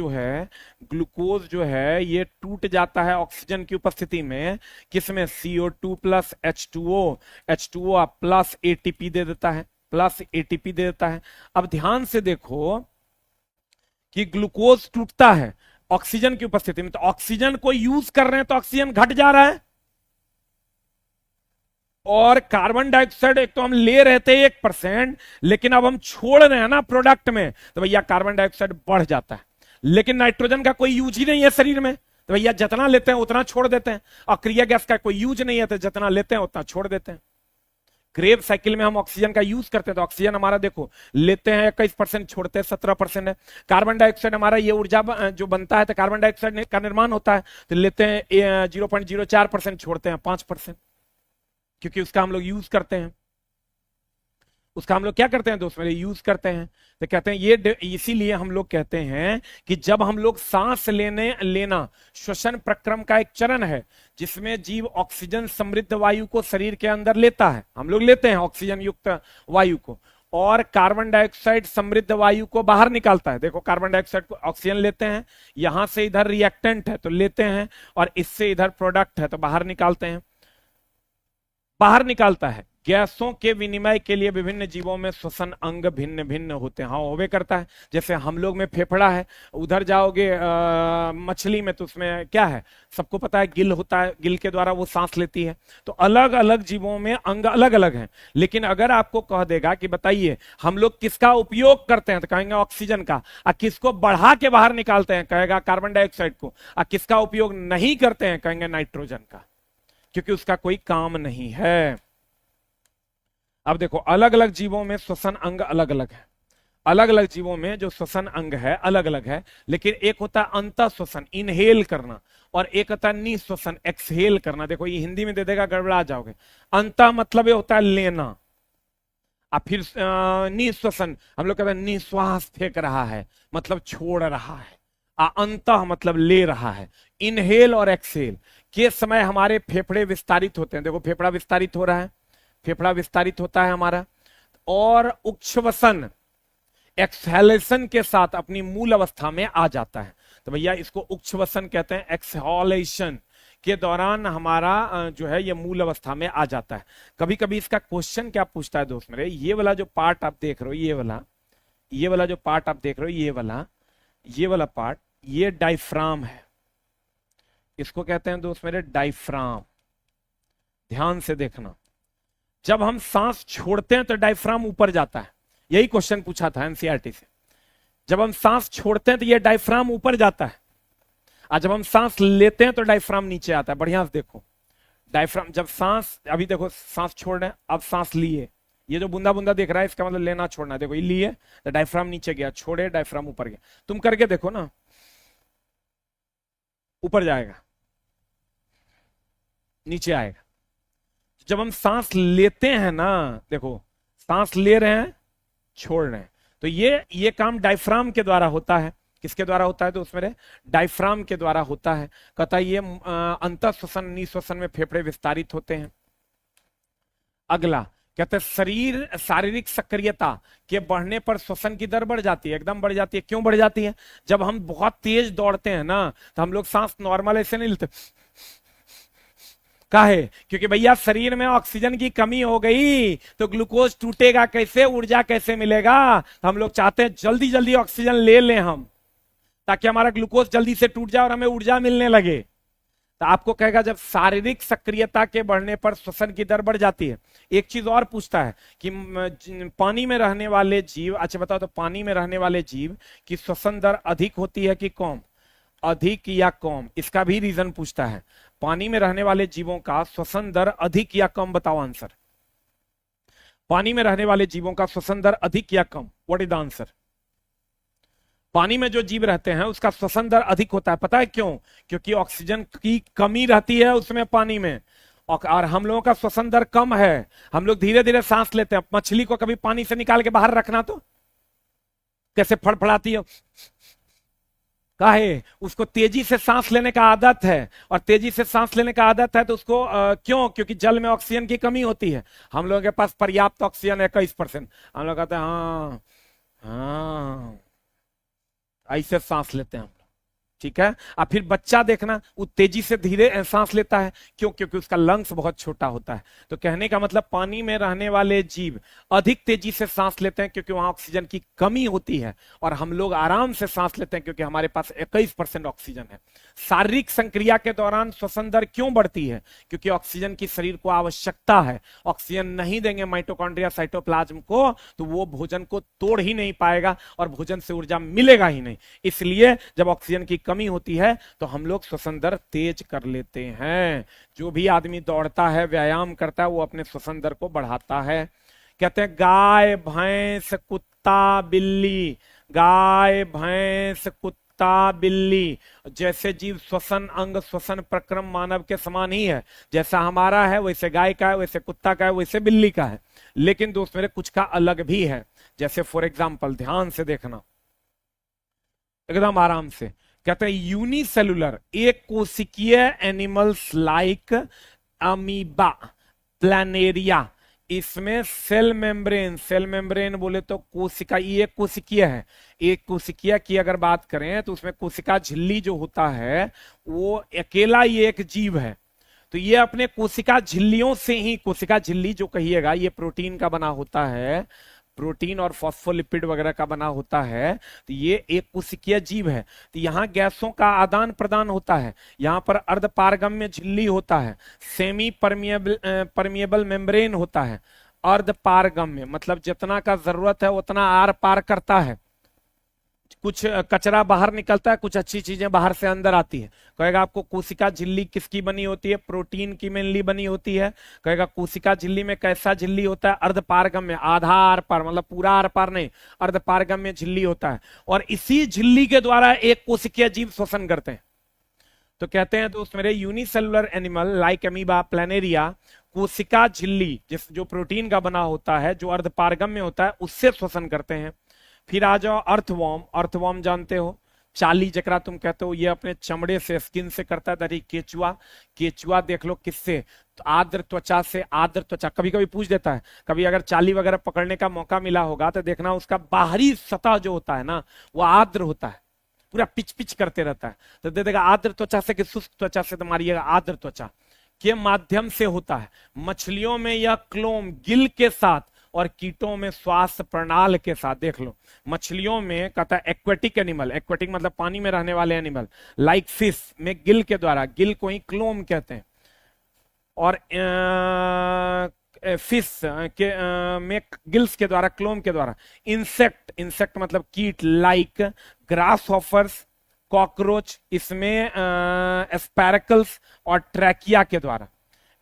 जो है ये टूट जाता है ऑक्सीजन की उपस्थिति में, किसमें? CO2 plus H2O plus ATP दे देता है, अब ध्यान से देखो कि ग्लूकोज टूटता है ऑक्सीजन की उपस्थिति में, तो ऑक्सीजन को यूज कर रहे हैं तो ऑक्सीजन घट जा रहा है, और कार्बन डाइऑक्साइड एक तो हम ले रहे थे 1%, लेकिन अब हम छोड़ रहे हैं ना प्रोडक्ट में, तो भैया कार्बन डाइऑक्साइड बढ़ जाता है। लेकिन नाइट्रोजन का कोई यूज ही नहीं है शरीर में, तो भैया जितना लेते हैं उतना छोड़ देते हैं, और क्रिया गैस का कोई यूज नहीं है तो जितना लेते हैं उतना छोड़ देते हैं। क्रेब साइकिल में हम ऑक्सीजन का यूज करते हैं तो ऑक्सीजन हमारा देखो लेते हैं 21%, छोड़ते हैं 17% है। कार्बन डाइऑक्साइड हमारा ये ऊर्जा जो बनता है तो कार्बन डाइऑक्साइड का निर्माण होता है, तो लेते हैं 0.04%, छोड़ते हैं 5%, क्योंकि उसका हम लोग यूज करते हैं। उसका हम लोग क्या करते हैं दोस्त मेरे? यूज करते हैं। तो कहते हैं ये इसीलिए हम लोग कहते हैं कि जब हम लोग सांस लेना श्वसन प्रक्रम का एक चरण है जिसमें जीव ऑक्सीजन समृद्ध वायु को शरीर के अंदर लेता है, हम लोग लेते हैं ऑक्सीजन युक्त वायु को, और कार्बन डाइऑक्साइड समृद्ध वायु को बाहर निकालता है। देखो कार्बन डाइऑक्साइड को ऑक्सीजन लेते हैं, यहां से इधर रिएक्टेंट है तो लेते हैं, और इससे इधर प्रोडक्ट है तो बाहर निकालते हैं, बाहर निकालता है। गैसों के विनिमय के लिए विभिन्न जीवों में श्वसन अंग भिन्न भिन्न होते हैं। हाँ होवे करता है, जैसे हम लोग में फेफड़ा है, उधर जाओगे मछली में तो उसमें क्या है, सबको पता है गिल होता है, गिल के द्वारा वो सांस लेती है। तो अलग अलग जीवों में अंग अलग अलग हैं। लेकिन अगर आपको कह देगा कि बताइए हम लोग किसका उपयोग करते हैं, तो कहेंगे ऑक्सीजन का। और किसको बढ़ा के बाहर निकालते हैं, कहेगा कार्बन डाइऑक्साइड को। और किसका उपयोग नहीं करते हैं, कहेंगे नाइट्रोजन का, क्योंकि उसका कोई काम नहीं है। अब देखो अलग अलग जीवों में श्वसन अंग अलग अलग है, अलग अलग जीवों में जो श्वसन अंग है अलग अलग है। लेकिन एक होता है अंतः श्वसन, इनहेल करना, और एक होता है निश्वसन, एक्सहेल करना। देखो ये हिंदी में दे देगा गड़बड़ा जाओगे। अंतः मतलब ये होता है लेना, और फिर निश्वसन हम लोग कहते हैं निश्वास फेंक रहा है, मतलब छोड़ रहा है। अंतः मतलब ले रहा है। इनहेल और एक्सहेल के समय हमारे फेफड़े विस्तारित होते हैं। देखो फेफड़ा विस्तारित हो रहा है, फेफड़ा विस्तारित होता है हमारा। और उच्छ्वसन एक्सहेलेशन के साथ अपनी मूल अवस्था में आ जाता है, तो भैया इसको उच्छ्वसन कहते हैं। एक्सहेलेशन के दौरान हमारा जो है ये मूल अवस्था में आ जाता है। कभी कभी इसका क्वेश्चन क्या पूछता है दोस्त मेरे, ये वाला जो पार्ट आप देख रहे हो, ये वाला जो पार्ट आप देख रहे हो, ये वाला पार्ट, ये डायफ्राम है। इसको कहते हैं दोस्त मेरे डायफ्राम। ध्यान से देखना, जब हम सांस छोड़ते हैं तो डायफ्राम ऊपर जाता है। यही क्वेश्चन पूछा था एनसीईआरटी से। जब हम सांस छोड़ते हैं तो ये डायफ्राम ऊपर जाता है, और जब हम सांस लेते हैं तो डायफ्राम नीचे आता है। बढ़िया से देखो, डायफ्राम जब सांस, अभी देखो सांस छोड़ रहे हैं, अब सांस लिए, ये जो बूंदा बूंदा देख रहा है इसका मतलब लेना छोड़ना। देखो ये लिए तो डायफ्राम नीचे गया, छोड़े डायफ्राम ऊपर गया। तुम करके देखो ना, ऊपर जाएगा, नीचे आएगा। जब हम सांस लेते हैं ना, देखो सांस ले रहे हैं, छोड़ रहे हैं, तो ये काम डायफ्राम के द्वारा होता है। किसके द्वारा होता है? तो उसमें डायफ्राम के द्वारा होता है। कहता है ये अंतः श्वसन निश्वसन में फेफड़े विस्तारित होते हैं। अगला कहते हैं शरीर शारीरिक सक्रियता के बढ़ने पर श्वसन की दर बढ़ जाती है, एकदम बढ़ जाती है। क्यों बढ़ जाती है? जब हम बहुत तेज दौड़ते हैं ना, तो हम लोग सांस नॉर्मल ऐसे नहीं लेते। काहे? क्योंकि भैया शरीर में ऑक्सीजन की कमी हो गई, तो ग्लूकोज टूटेगा कैसे, ऊर्जा कैसे मिलेगा? तो हम लोग चाहते हैं जल्दी जल्दी ऑक्सीजन ले लें हम, ताकि हमारा ग्लूकोज जल्दी से टूट जाए और हमें ऊर्जा मिलने लगे। तो आपको कहेगा जब शारीरिक सक्रियता के बढ़ने पर श्वसन की दर बढ़ जाती है। एक चीज और पूछता है कि पानी में रहने वाले जीव, अच्छा बताओ तो पानी में रहने वाले जीव की श्वसन दर अधिक होती है कि कम? अधिक या कम? इसका भी रीजन पूछता है। पानी में रहने वाले जीवों का श्वसन दर अधिक या कम? बताओ आंसर। पानी में रहने वाले जीवों का श्वसन दर अधिक या कम? What is the answer? पानी में जो जीव रहते हैं उसका श्वसन दर अधिक होता है। पता है क्यों? क्योंकि ऑक्सीजन की कमी रहती है उसमें, पानी में। और हम लोगों का श्वसन दर कम है, हम लोग धीरे धीरे सांस लेते हैं। मछली को कभी पानी से निकाल के बाहर रखना तो कैसे फड़फड़ाती है। काहे? उसको तेजी से सांस लेने का आदत है, और तेजी से सांस लेने का आदत है तो उसको क्यों? क्योंकि जल में ऑक्सीजन की कमी होती है। हम लोगों के पास पर्याप्त ऑक्सीजन है, 21%। हम लोग कहते हैं हाँ हाँ, ऐसे सांस लेते हैं हम लोग, ठीक है। अब फिर बच्चा देखना, वो तेजी से धीरे सांस लेता है। क्यों? क्योंकि उसका लंग्स बहुत छोटा होता है। तो कहने का मतलब पानी में रहने वाले जीव अधिक तेजी से सांस लेते हैं क्योंकि वहां ऑक्सीजन की कमी होती है, और हम लोग आराम से सांस लेते हैं क्योंकि हमारे पास 21% ऑक्सीजन है। शारीरिक संक्रिया के दौरान श्वसन दर क्यों बढ़ती है? क्योंकि ऑक्सीजन की शरीर को आवश्यकता है। ऑक्सीजन नहीं देंगे माइटोकॉन्ड्रिया साइटोप्लाज्म को, तो वो भोजन को तोड़ ही नहीं पाएगा और भोजन से ऊर्जा मिलेगा ही नहीं। इसलिए जब ऑक्सीजन की कमी होती है तो हम लोग श्वसन दर तेज कर लेते हैं। जो भी आदमी दौड़ता है, व्यायाम करता है, वो अपने श्वसन दर को बढ़ाता है। कहते हैं गाय भैंस कुत्ता बिल्ली, गाय भैंस कुत्ता बिल्ली जैसे जीव श्वसन अंग श्वसन प्रक्रम मानव के समान ही है। जैसा हमारा है वैसे गाय का है, वैसे कुत्ता का है, वैसे बिल्ली का है। लेकिन दोस्त मेरे कुछ का अलग भी है। जैसे फॉर एग्जाम्पल, ध्यान से देखना एकदम आराम से। कहते हैं यूनिसेलुलर एक कोशिकीय एनिमल्स लाइक अमीबा, प्लानेरिया, इसमें सेल मेम्ब्रेन, सेल मेम्ब्रेन बोले तो कोशिका, ये एक कोशिकीय है। एक कोशिकीय की अगर बात करें तो उसमें कोशिका झिल्ली जो होता है वो अकेला ये एक जीव है। तो ये अपने कोशिका झिल्लियों से ही, कोशिका झिल्ली जो कहिएगा ये प्रोटीन का बना होता है, प्रोटीन और फॉस्फोलिपिड वगैरह का बना होता है। तो ये एक कोशिकीय जीव है। तो यहाँ गैसों का आदान प्रदान होता है। यहाँ पर अर्धपारगम्य झिल्ली होता है, सेमी परमिएबल मेम्ब्रेन होता है। अर्धपारगम्य मतलब जितना का जरूरत है उतना आर पार करता है। कुछ कचरा बाहर निकलता है, कुछ अच्छी चीजें बाहर से अंदर आती है। कहेगा आपको कोशिका झिल्ली किसकी बनी होती है? प्रोटीन की मेनली बनी होती है। कहेगा कोशिका झिल्ली में कैसा झिल्ली होता है? अर्धपारगम्य, आधा आर पार, मतलब पूरा आर पार नहीं, अर्धपारगम्य झिल्ली होता है। और इसी झिल्ली के द्वारा एक कोशिकीय जीव श्वसन करते हैं। तो कहते हैं दोस्त मेरे unicellular animal like amoeba, Planaria कोशिका झिल्ली जिस जो प्रोटीन का बना होता है, जो अर्धपारगम्य होता है, उससे श्वसन करते हैं। फिर आ जाओ अर्थवॉर्म। अर्थवॉर्म जानते हो, चाली जकरा तुम कहते हो, ये अपने चमड़े से, स्किन से करता है। दरी केचुआ, केचुआ देख लो किससे? तो आर्द्र त्वचा से। आर्द्र त्वचा कभी कभी पूछ देता है, कभी अगर चाली वगैरह पकड़ने का मौका मिला होगा तो देखना उसका बाहरी सतह जो होता है ना वो आर्द्र होता है, पूरा पिच पिच करते रहता है। तो दे देगा आर्द्र त्वचा से कि शुष्क त्वचा से? तो मारिएगा आर्द्र त्वचा के माध्यम से होता है। मछलियों में यह क्लोम गिल के साथ और कीटों में श्वास प्रणाल के साथ। देख लो, मछलियों में कहता है एक्वेटिक एनिमल, एक्वेटिक मतलब पानी में रहने वाले एनिमल, लाइक फिश में गिल के द्वारा, गिल को ही क्लोम कहते हैं। और फिश के में गिल्स के द्वारा, क्लोम के द्वारा। इंसेक्ट, इंसेक्ट मतलब कीट, लाइक ग्रास हॉफर्स, कॉकरोच, इसमें स्पायरकल्स और ट्रैकिया के द्वारा,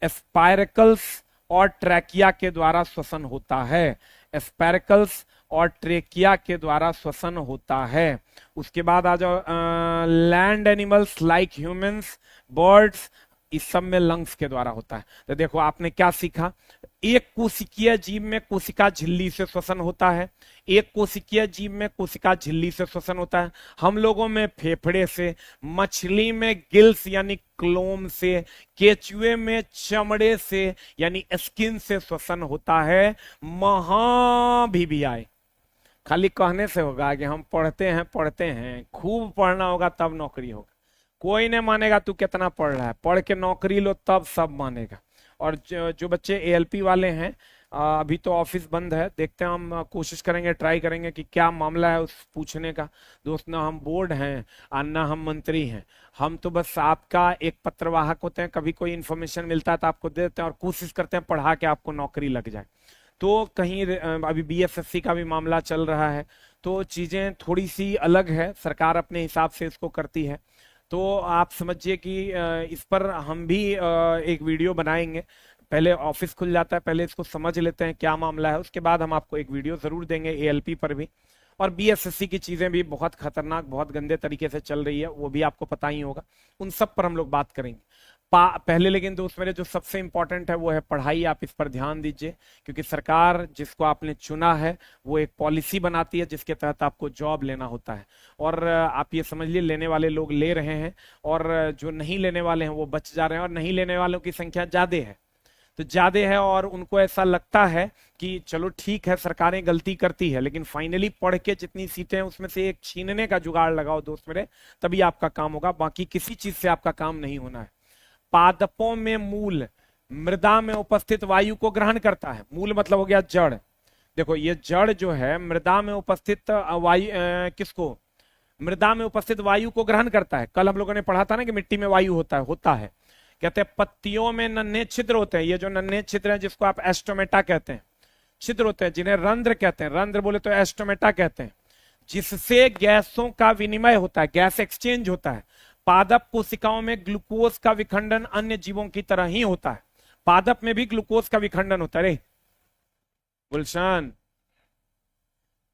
स्पायरकल्स और ट्रैकिया के द्वारा श्वसन होता है। स्पायरकल्स और ट्रेकिया के द्वारा श्वसन होता है। उसके बाद आ जाओ land animals like humans, birds, इस सब में लंग्स के द्वारा होता है। तो देखो आपने क्या सीखा, एक कोशिकीय जीव में कोशिका झिल्ली से श्वसन होता है, एक कोशिकीय जीव में कोशिका झिल्ली से श्वसन होता है, हम लोगों में फेफड़े से, मछली में गिल्स यानी क्लोम से, केचुए में चमड़े से यानी स्किन से श्वसन होता है। महाभिवियाय खाली कहने से होगा कि हम पढ़ते हैं, खूब पढ़ना होगा तब नौकरी होगा। कोई नहीं मानेगा तू कितना पढ़ रहा है, पढ़ के नौकरी लो तब सब मानेगा। और जो बच्चे एएलपी वाले हैं, अभी तो ऑफिस बंद है, देखते हैं, हम कोशिश करेंगे, ट्राई करेंगे कि क्या मामला है उस पूछने का। दोस्त ना हम बोर्ड हैं और ना हम मंत्री हैं, हम तो बस आपका एक पत्रवाहक होते हैं। कभी कोई इन्फॉर्मेशन मिलता है तो आपको देते हैं और कोशिश करते हैं पढ़ा के आपको नौकरी लग जाए। तो कहीं अभी बीएसएससी का भी मामला चल रहा है, तो चीजें थोड़ी सी अलग है, सरकार अपने हिसाब से इसको करती है। तो आप समझिए कि इस पर हम भी एक वीडियो बनाएंगे। पहले ऑफिस खुल जाता है, पहले इसको समझ लेते हैं क्या मामला है, उसके बाद हम आपको एक वीडियो जरूर देंगे एएलपी पर भी। और बीएसएससी की चीजें भी बहुत खतरनाक, बहुत गंदे तरीके से चल रही है, वो भी आपको पता ही होगा, उन सब पर हम लोग बात करेंगे। पहले लेकिन दोस्त मेरे जो सबसे इंपॉर्टेंट है वो है पढ़ाई। आप इस पर ध्यान दीजिए, क्योंकि सरकार जिसको आपने चुना है वो एक पॉलिसी बनाती है जिसके तहत आपको जॉब लेना होता है। और आप ये समझ लिए लेने वाले लोग ले रहे हैं और जो नहीं लेने वाले हैं वो बच जा रहे हैं, और नहीं लेने वालों की संख्या ज्यादा है। तो ज्यादा है और उनको ऐसा लगता है कि चलो ठीक है सरकारें गलती करती है, लेकिन फाइनली पढ़ के जितनी सीटें हैं उसमें से एक छीनने का जुगाड़ लगाओ दोस्त मेरे, तभी आपका काम होगा, बाकी किसी चीज से आपका काम नहीं होना है। पादपों में मूल मृदा में उपस्थित वायु को ग्रहण करता है। मूल मतलब हो गया जड़। देखो ये जड़ जो है मृदा में उपस्थित वायु किसको, मृदा में उपस्थित वायु को ग्रहण करता है। कल हम लोगों ने पढ़ा था ना कि मिट्टी में वायु होता है। कहते हैं पत्तियों में नन्हे छिद्र होते हैं, ये जो नन्हे छिद्र हैं जिसको आप एस्टोमेटा कहते हैं, छिद्र होते हैं जिन्हें रंध्र कहते हैं, रंध्र बोले तो एस्टोमेटा कहते हैं, जिससे गैसों का विनिमय होता है, गैस एक्सचेंज होता है। पादप कोशिकाओं में ग्लूकोज का विखंडन अन्य जीवों की तरह ही होता है। पादप में भी ग्लूकोज का विखंडन होता है। रे गुलशन,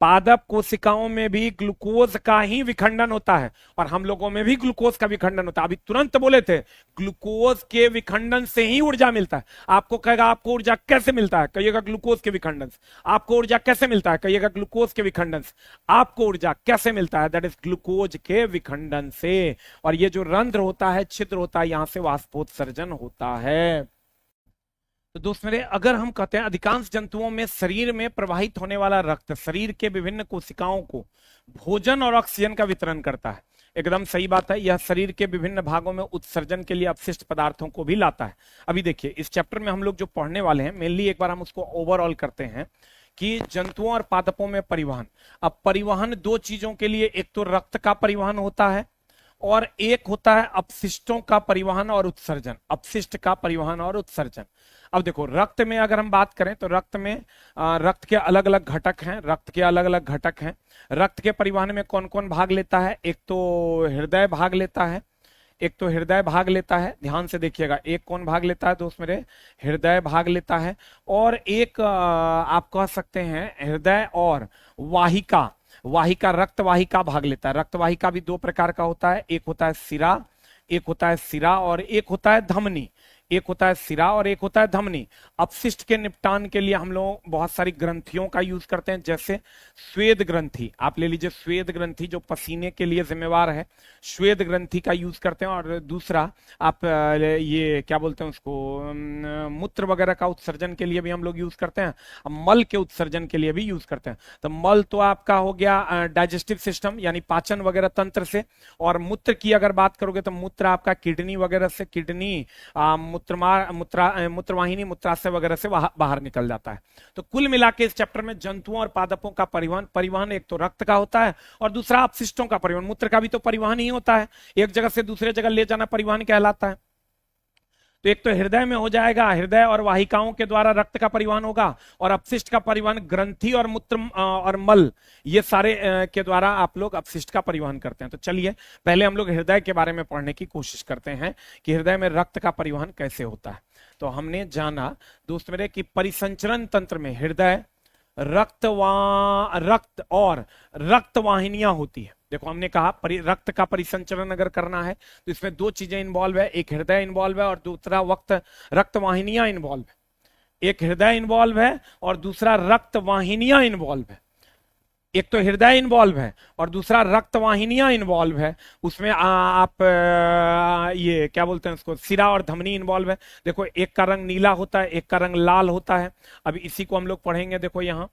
पादप कोशिकाओं में भी ग्लूकोज का ही विखंडन होता है और हम लोगों में भी ग्लूकोज का विखंडन होता है। अभी तुरंत बोले थे ग्लूकोज के विखंडन से ही ऊर्जा मिलता है। आपको कहेगा आपको ऊर्जा कैसे मिलता है, कहिएगा ग्लूकोज के विखंडन से। आपको ऊर्जा कैसे मिलता है, कहिएगा ग्लूकोज के विखंडन से। आपको ऊर्जा कैसे मिलता है, दैट इज ग्लूकोज के विखंडन से। और ये जो रंध्र होता है, छिद्र होता है, यहां से वाष्पोत्सर्जन होता है। तो दोस्त मेरे, अगर हम कहते हैं अधिकांश जंतुओं में शरीर में प्रवाहित होने वाला रक्त शरीर के विभिन्न कोशिकाओं को भोजन और ऑक्सीजन का वितरण करता है, एकदम सही बात है। यह शरीर के विभिन्न भागों में उत्सर्जन के लिए अपशिष्ट पदार्थों को भी लाता है। अभी देखिए इस चैप्टर में हम लोग जो पढ़ने वाले हैं, मेनली एक बार हम उसको ओवरऑल करते हैं कि जंतुओं और पादपों में परिवहन। अब परिवहन दो चीजों के लिए, एक तो रक्त का परिवहन होता है और एक होता है अपशिष्टों का परिवहन और उत्सर्जन। अपशिष्ट का परिवहन और उत्सर्जन। अब देखो रक्त में अगर हम बात करें तो रक्त में रक्त के अलग अलग घटक हैं, रक्त के अलग अलग घटक हैं। रक्त के परिवहन में कौन कौन भाग लेता है, एक तो हृदय भाग लेता है, एक तो हृदय भाग लेता है, ध्यान से देखिएगा। एक कौन भाग लेता है दोस्त मेरे, हृदय भाग लेता है। और एक आप कह सकते हैं हृदय और वाहिका, वाहिका रक्त वाहिका भाग लेता है। रक्त वाहिका भी दो प्रकार का होता है, एक होता है सिरा, एक होता है सिरा और एक होता है धमनी। एक होता है सिरा और एक होता है धमनी। अपशिष्ट के निपटान के लिए हम लोग बहुत सारी ग्रंथियों का यूज करते हैं, जैसे श्वेत ग्रंथि। आप ले लीजिए श्वेत ग्रंथि जो पसीने के लिए जिम्मेवार है, श्वेत ग्रंथि का यूज करते हैं। और दूसरा आप ये क्या बोलते हैं उसको, मूत्र वगैरह का उत्सर्जन के लिए भी हम लोग यूज करते हैं, मल के उत्सर्जन के लिए भी यूज करते हैं। तो मल तो आपका हो गया डाइजेस्टिव सिस्टम यानी पाचन वगैरह तंत्र से, और मूत्र की अगर बात करोगे तो मूत्र आपका किडनी वगैरह से, किडनी मूत्रवाहिनी मूत्राशय वगैरह से बाहर निकल जाता है। तो कुल मिला के इस चैप्टर में जंतुओं और पादपों का परिवहन एक तो रक्त का होता है और दूसरा अपशिष्टों का परिवहन। मूत्र का भी तो परिवहन ही होता है, एक जगह से दूसरे जगह ले जाना परिवहन कहलाता है। तो एक तो हृदय में हो जाएगा, हृदय और वाहिकाओं के द्वारा रक्त का परिवहन होगा, और अपशिष्ट का परिवहन ग्रंथि और मूत्र और मल, ये सारे के द्वारा आप लोग अपशिष्ट का परिवहन करते हैं। तो चलिए पहले हम लोग हृदय के बारे में पढ़ने की कोशिश करते हैं कि हृदय में रक्त का परिवहन कैसे होता है। तो हमने जाना दोस्त मेरे कि परिसंचरण तंत्र में हृदय, रक्त और रक्त वाहिनियां होती है। देखो हमने कहा रक्त का परिसंचरण अगर करना है तो इसमें दो चीजें इन्वॉल्व है, एक हृदय इन्वॉल्व है और दूसरा रक्त वाहिनियां इन्वॉल्व है। एक हृदय इन्वॉल्व है और दूसरा रक्त वाहिनियां इन्वॉल्व है। एक तो हृदय इन्वॉल्व है और दूसरा रक्त वाहिनियां इन्वॉल्व है। उसमें आप ये क्या बोलते हैं उसको, सिरा और धमनी इन्वॉल्व है। देखो एक का रंग नीला होता है, एक का रंग लाल होता है। अब इसी को हम लोग पढ़ेंगे। देखो यहां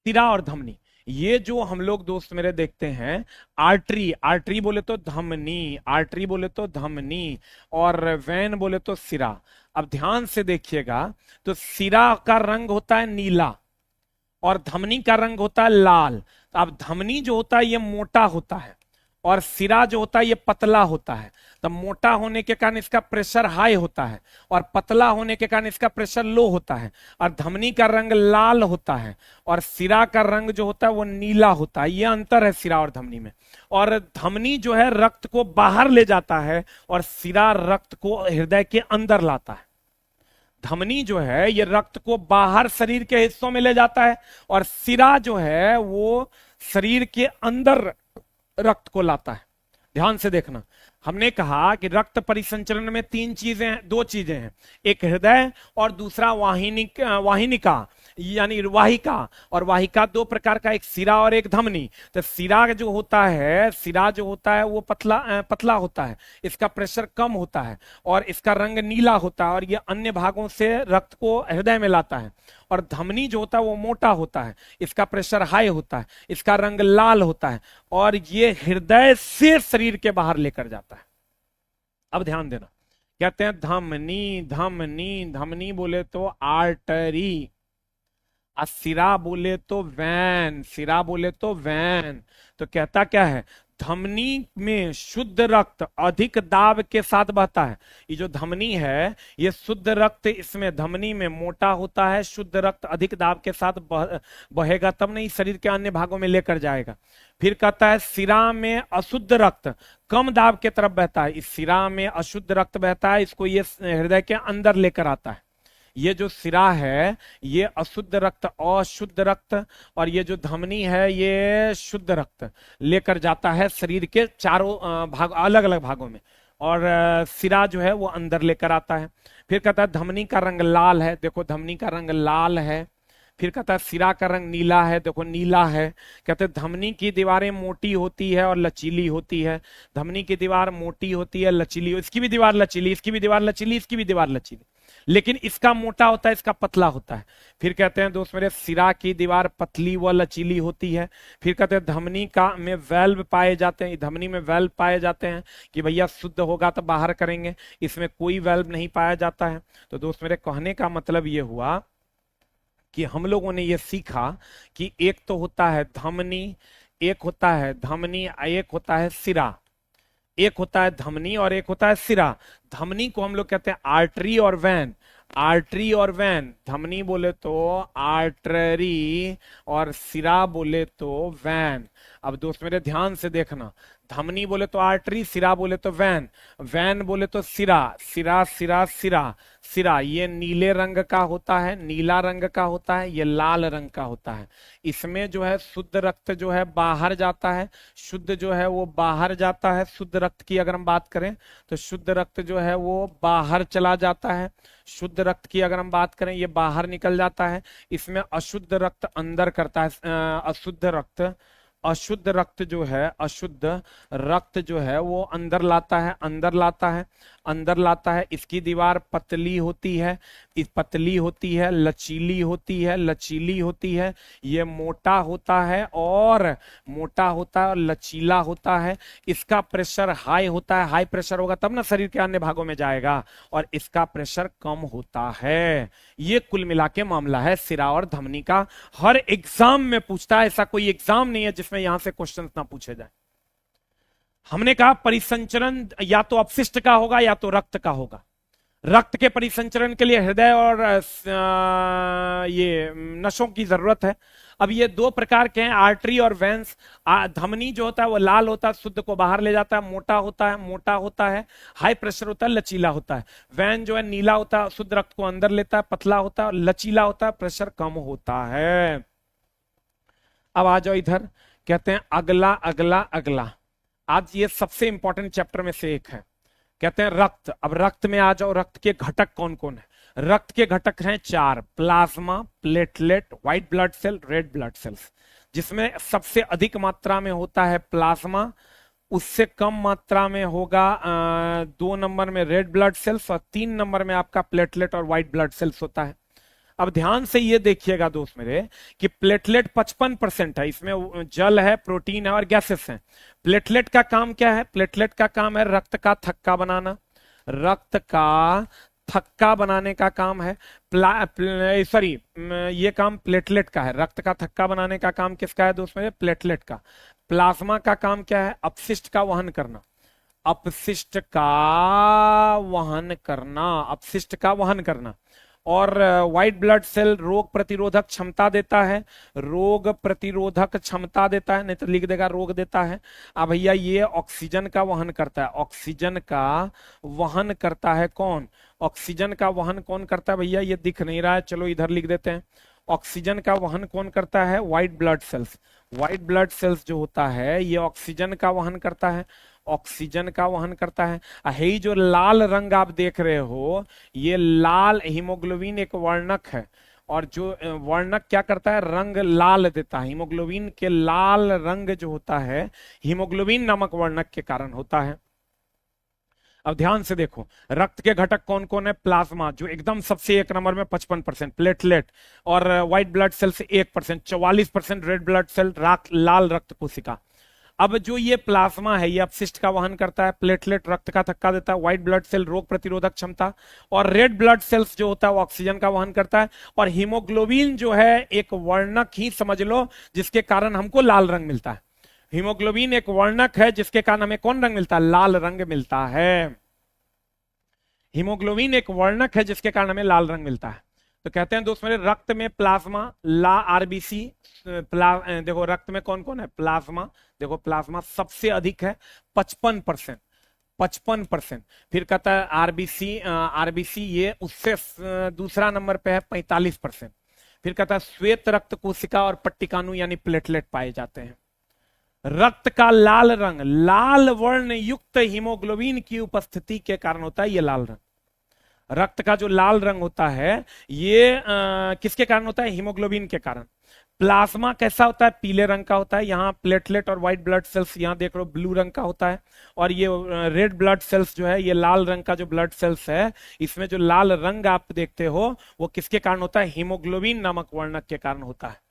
सिरा और धमनी, ये जो हम लोग दोस्त मेरे देखते हैं, आर्टरी, आर्टरी बोले तो धमनी, आर्टरी बोले तो धमनी, और वैन बोले तो सिरा। अब ध्यान से देखिएगा तो सिरा का रंग होता है नीला और धमनी का रंग होता है लाल। तो अब धमनी जो होता है ये मोटा होता है और सिरा जो होता है ये पतला होता है। तो मोटा होने के कारण इसका प्रेशर हाई होता है और पतला होने के कारण इसका प्रेशर लो होता है। और धमनी का रंग लाल होता है और सिरा का रंग जो होता है वो नीला होता है। ये अंतर है सिरा और धमनी में। और धमनी जो है रक्त को बाहर ले जाता है और सिरा रक्त को हृदय के अंदर लाता है। धमनी जो है ये रक्त को बाहर शरीर के हिस्सों में ले जाता है और सिरा जो है वो शरीर के अंदर रक्त को लाता है। ध्यान से देखना, हमने कहा कि रक्त परिसंचरण में दो चीजें हैं, एक हृदय और दूसरा वाहिनिका यानी वाहिका। और वाहिका दो प्रकार का, एक सिरा और एक धमनी। तो सिरा जो होता है वो पतला होता है, इसका प्रेशर कम होता है और इसका रंग नीला होता है और ये अन्य भागों से रक्त को हृदय में लाता है। और धमनी जो होता है वो मोटा होता है, इसका प्रेशर हाई होता है, इसका रंग लाल होता है और ये हृदय से शरीर के बाहर लेकर जाता है। अब ध्यान देना, कहते हैं धमनी, धमनी, धमनी बोले तो आर्टरी, सिरा बोले तो वैन, सिरा बोले तो वैन। तो कहता क्या है, धमनी में शुद्ध रक्त अधिक दाब के साथ बहता है। ये जो धमनी है ये शुद्ध रक्त, इसमें धमनी में मोटा होता है, शुद्ध रक्त अधिक दाब के साथ बहेगा, तब नहीं शरीर के अन्य भागों में लेकर जाएगा। फिर कहता है सिरा में अशुद्ध रक्त कम दाब के तरफ बहता है। इस सिरा में अशुद्ध रक्त बहता है, इसको ये हृदय के अंदर लेकर आता है। ये जो सिरा है ये अशुद्ध रक्त, अशुद्ध रक्त, और ये जो धमनी है ये शुद्ध रक्त लेकर जाता है शरीर के चारों भाग, अलग अलग भागों में। और सिरा जो है वो अंदर लेकर आता है। फिर कहता है धमनी का रंग लाल है, देखो धमनी का रंग लाल है। फिर कहता है सिरा का रंग नीला है, देखो नीला है। कहते हैं धमनी की दीवारें मोटी होती है और लचीली होती है। धमनी की दीवार मोटी होती है, लचीली, इसकी भी दीवार लचीली, इसकी भी दीवार लचीली, इसकी भी दीवार लचीली, लेकिन इसका मोटा होता है, इसका पतला होता है। फिर कहते हैं दोस्त मेरे सिरा की दीवार पतली व लचीली होती है। फिर कहते हैं धमनी का में वेल्व पाए जाते हैं, धमनी में वेल्व पाए जाते हैं कि भैया शुद्ध होगा तो बाहर करेंगे, इसमें कोई वेल्व नहीं पाया जाता है। तो दोस्त मेरे कहने का मतलब ये हुआ कि हम लोगों ने ये सीखा कि एक तो होता है धमनी, एक होता है धमनी, एक होता है सिरा, एक होता है धमनी और एक होता है सिरा। धमनी को हम लोग कहते हैं आर्टरी और वैन, आर्टरी और वैन। धमनी बोले तो आर्टरी और सिरा बोले तो वैन। अब दोस्त मेरे ध्यान से देखना, धमनी बोले तो आर्टरी, सिरा बोले तो वैन, वैन बोले तो सिरा, सिरा सिरा सिरा सिरा। ये नीले रंग का होता है, नीला रंग का होता है, ये लाल रंग का होता है। इसमें जो है शुद्ध रक्त जो है बाहर जाता है, शुद्ध जो है वो बाहर जाता है। शुद्ध रक्त की अगर हम बात करें तो शुद्ध रक्त जो है वो बाहर चला जाता है, शुद्ध रक्त की अगर हम बात करें ये बाहर निकल जाता है। इसमें अशुद्ध रक्त अंदर करता है, अशुद्ध रक्त जो है, अशुद्ध रक्त जो है वो अंदर लाता है, अंदर लाता है, अंदर लाता है। इसकी दीवार पतली होती है, इस पतली होती है, लचीली होती है, लचीली होती है। ये मोटा होता है और मोटा होता है और लचीला होता है। इसका प्रेशर हाई होता है, हाई प्रेशर होगा तब ना शरीर के अन्य भागों में जाएगा, और इसका प्रेशर कम होता है। ये कुल मिला के मामला है सिरा और धमनी का। हर एग्जाम में पूछता है, ऐसा कोई एग्जाम नहीं है जिसमें यहां से क्वेश्चन ना पूछे जाए। हमने कहा परिसंचरण या तो अपशिष्ट का होगा या तो रक्त का होगा। रक्त के परिसंचरण के लिए हृदय और ये नसों की जरूरत है। अब ये दो प्रकार के हैं, आर्टरी और वेंस। धमनी जो होता है वो लाल होता है, शुद्ध को बाहर ले जाता है, मोटा होता है, मोटा होता है, हाई प्रेशर होता है, लचीला होता है। वैन जो है नीला होता है, शुद्ध रक्त को अंदर लेता है, पतला होता है और लचीला होता है, प्रेशर कम होता है। अब आ जाओ इधर, कहते हैं अगला अगला अगला। आज ये सबसे इंपॉर्टेंट चैप्टर में से एक है। कहते हैं रक्त। अब रक्त में आ जाओ, रक्त के घटक कौन कौन है? रक्त के घटक हैं 4, plasma, platelet, white blood cell, red blood cells. जिसमें सबसे अधिक मात्रा में होता है प्लाज्मा, उससे कम मात्रा में होगा 2 नंबर में रेड ब्लड सेल्स, और 3 नंबर में आपका प्लेटलेट और व्हाइट ब्लड सेल्स होता है। अब ध्यान से ये देखिएगा दोस्त मेरे कि प्लेटलेट 55% है, इसमें जल है, प्रोटीन है और गैसेस हैं। प्लेटलेट का काम क्या है? प्लेटलेट का काम है रक्त का थक्का बनाना। रक्त का थक्का बनाने का काम है। सॉरी, ये काम प्लेटलेट का है। रक्त का थक्का बनाने का काम किसका है दोस्त मेरे? प्लेटलेट का। प्लाज्मा का काम क्या है? अपशिष्ट का वहन करना। अपशिष्ट का वहन करना, अपशिष्ट का वहन करना। और व्हाइट ब्लड सेल रोग प्रतिरोधक क्षमता देता है, रोग प्रतिरोधक क्षमता देता है, नहीं तो लिख देगा रोग देता है। अब भैया ये ऑक्सीजन का वहन करता है। ऑक्सीजन का वहन करता है कौन? ऑक्सीजन का वहन कौन करता है भैया? ये दिख नहीं रहा है, चलो इधर लिख देते हैं। ऑक्सीजन का वहन कौन करता है? White blood cells. White blood cells जो होता है ये ऑक्सीजन का वहन करता है, ऑक्सीजन का वहन करता है। यही जो लाल रंग आप देख रहे हो, ये लाल हीमोग्लोबिन एक वर्णक है, और जो वर्णक क्या करता है? रंग लाल देता है। हीमोग्लोबिन के लाल रंग जो होता है हीमोग्लोबिन नामक वर्णक के कारण होता है। अब ध्यान से देखो, रक्त के घटक कौन कौन है? प्लाज्मा जो एकदम सबसे 1 नंबर में 55%, प्लेटलेट और व्हाइट ब्लड सेल से 1%, 44% रेड ब्लड सेल, लाल रक्त कोशिका। अब जो ये प्लाज्मा है ये अपशिष्ट का वहन करता है, प्लेटलेट रक्त का थक्का देता है, व्हाइट ब्लड सेल रोग प्रतिरोधक क्षमता, और रेड ब्लड सेल्स जो होता है वो ऑक्सीजन का वहन करता है। और हीमोग्लोबिन जो है एक वर्णक ही समझ लो, जिसके कारण हमको लाल रंग मिलता है। हीमोग्लोबिन एक वर्णक है जिसके कारण हमें कौन रंग मिलता है? लाल रंग मिलता है। हीमोग्लोबिन एक वर्णक है जिसके कारण हमें लाल रंग मिलता है। तो कहते हैं दोस्त मेरे, रक्त में प्लाज्मा, आरबीसी, देखो रक्त में कौन कौन है? प्लाज्मा। देखो प्लाज्मा सबसे अधिक है 55%, 55%। फिर कहता है आरबीसी, आरबीसी ये उससे दूसरा नंबर पे है 45%। फिर कहता है श्वेत रक्त कोशिका और पट्टिकाणु यानी प्लेटलेट पाए जाते हैं। रक्त का लाल रंग लाल वर्ण युक्त हीमोग्लोबिन की उपस्थिति के कारण होता है ये लाल रंग। रक्त का जो लाल रंग होता है ये किसके कारण होता है? हीमोग्लोबिन के कारण। प्लाज्मा कैसा होता है? पीले रंग का होता है। यहाँ प्लेटलेट और व्हाइट ब्लड सेल्स यहाँ देख लो ब्लू रंग का होता है, और ये रेड ब्लड सेल्स जो है ये लाल रंग का जो ब्लड सेल्स है, इसमें जो लाल रंग आप देखते हो वो किसके कारण होता है? हीमोग्लोबिन नामक वर्णक के कारण होता है।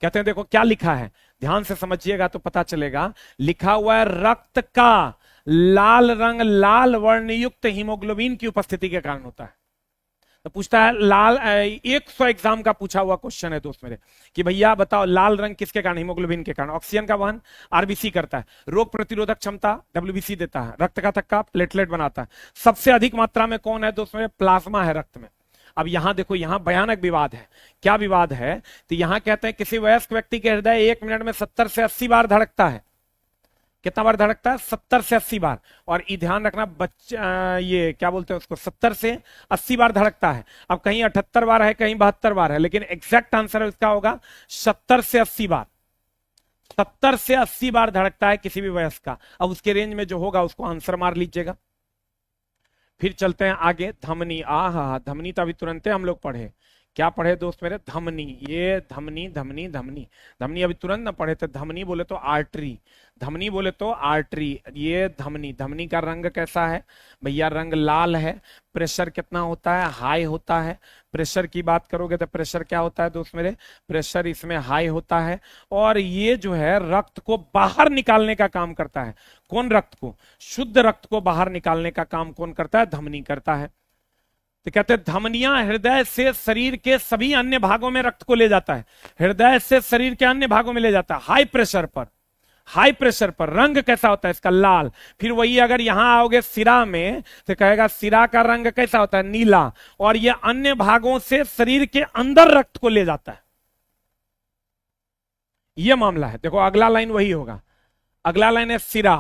कहते हैं देखो क्या लिखा है, ध्यान से समझिएगा तो पता चलेगा। लिखा हुआ है रक्त का लाल रंग लाल वर्णयुक्त हीमोग्लोबिन की उपस्थिति के कारण होता है। तो पूछता है लाल, 100 एग्जाम का पूछा हुआ क्वेश्चन है दोस्त मेरे कि भैया बताओ लाल रंग किसके कारण? हीमोग्लोबिन के कारण। ऑक्सीजन का वहन आरबीसी करता है, रोग प्रतिरोधक क्षमता डब्ल्यूबीसी देता है, रक्त का थक्का प्लेटलेट बनाता है। सबसे अधिक मात्रा में कौन है दोस्त मेरे? प्लाज्मा है रक्त में। अब यहां देखो, यहां भयानक विवाद है। क्या विवाद है? तो यहां कहते हैं किसी वयस्क व्यक्ति के हृदय 1 मिनट में 70 से 80 बार धड़कता है। कितना बार धड़कता है? 70 से 80 बार। और ये ध्यान रखना बच्चा, ये क्या बोलते हैं उसको, 70 से 80 बार धड़कता है। अब कहीं 78 बार है, कहीं 72 बार है, लेकिन एग्जैक्ट आंसर इसका होगा 70 से 80 बार। 70 से 80 बार धड़कता है किसी भी वयस्क का। अब उसके रेंज में जो होगा उसको आंसर मार लीजिएगा। फिर चलते हैं आगे। धमनी, धमनी तो अभी तुरंत हम लोग पढ़े। क्या पढ़े दोस्त मेरे? धमनी। ये धमनी धमनी धमनी धमनी अभी तुरंत ना पढ़े थे। धमनी बोले तो आर्टरी, धमनी बोले तो आर्टरी। ये धमनी, धमनी का रंग कैसा है भैया? रंग लाल है। प्रेशर कितना होता है? हाई होता है। प्रेशर की बात करोगे तो प्रेशर क्या होता है दोस्त मेरे? प्रेशर इसमें हाई होता है। और ये जो है रक्त को बाहर निकालने का काम करता है। कौन? रक्त को, शुद्ध रक्त को बाहर निकालने का काम कौन करता है? धमनी करता है। तो कहते हैं धमनियां हृदय से शरीर के सभी अन्य भागों में रक्त को ले जाता है। हृदय से शरीर के अन्य भागों में ले जाता है हाई प्रेशर पर। हाई प्रेशर पर रंग कैसा होता है इसका? लाल। फिर वही अगर यहां आओगे सिरा में तो कहेगा सिरा का रंग कैसा होता है? नीला। और यह अन्य भागों से शरीर के अंदर रक्त को ले जाता है। यह मामला है। देखो अगला लाइन वही होगा। अगला लाइन है सिरा।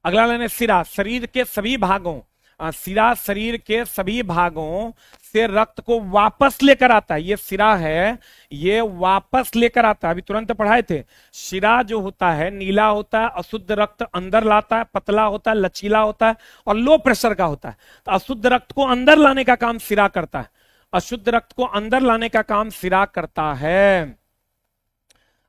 अगला लाइन है सिरा। शरीर के सभी भागों सिरा शरीर के सभी भागों से रक्त को वापस लेकर आता है। ये सिरा है, ये वापस लेकर आता है। अभी तुरंत पढ़ाए थे, शिरा जो होता है नीला होता है, अशुद्ध रक्त अंदर लाता है, पतला होता है, लचीला होता है और लो प्रेशर का होता है। तो अशुद्ध रक्त को अंदर लाने का काम सिरा करता है, अशुद्ध रक्त को अंदर लाने का काम सिरा करता है।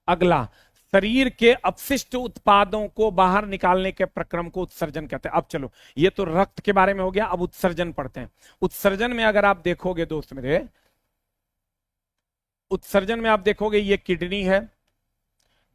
अगला, शरीर के अपशिष्ट उत्पादों को बाहर निकालने के प्रक्रम को उत्सर्जन कहते हैं। अब चलो, ये तो रक्त के बारे में हो गया, अब उत्सर्जन पढ़ते हैं। उत्सर्जन में अगर आप देखोगे दोस्त मेरे, उत्सर्जन में आप देखोगे ये किडनी है,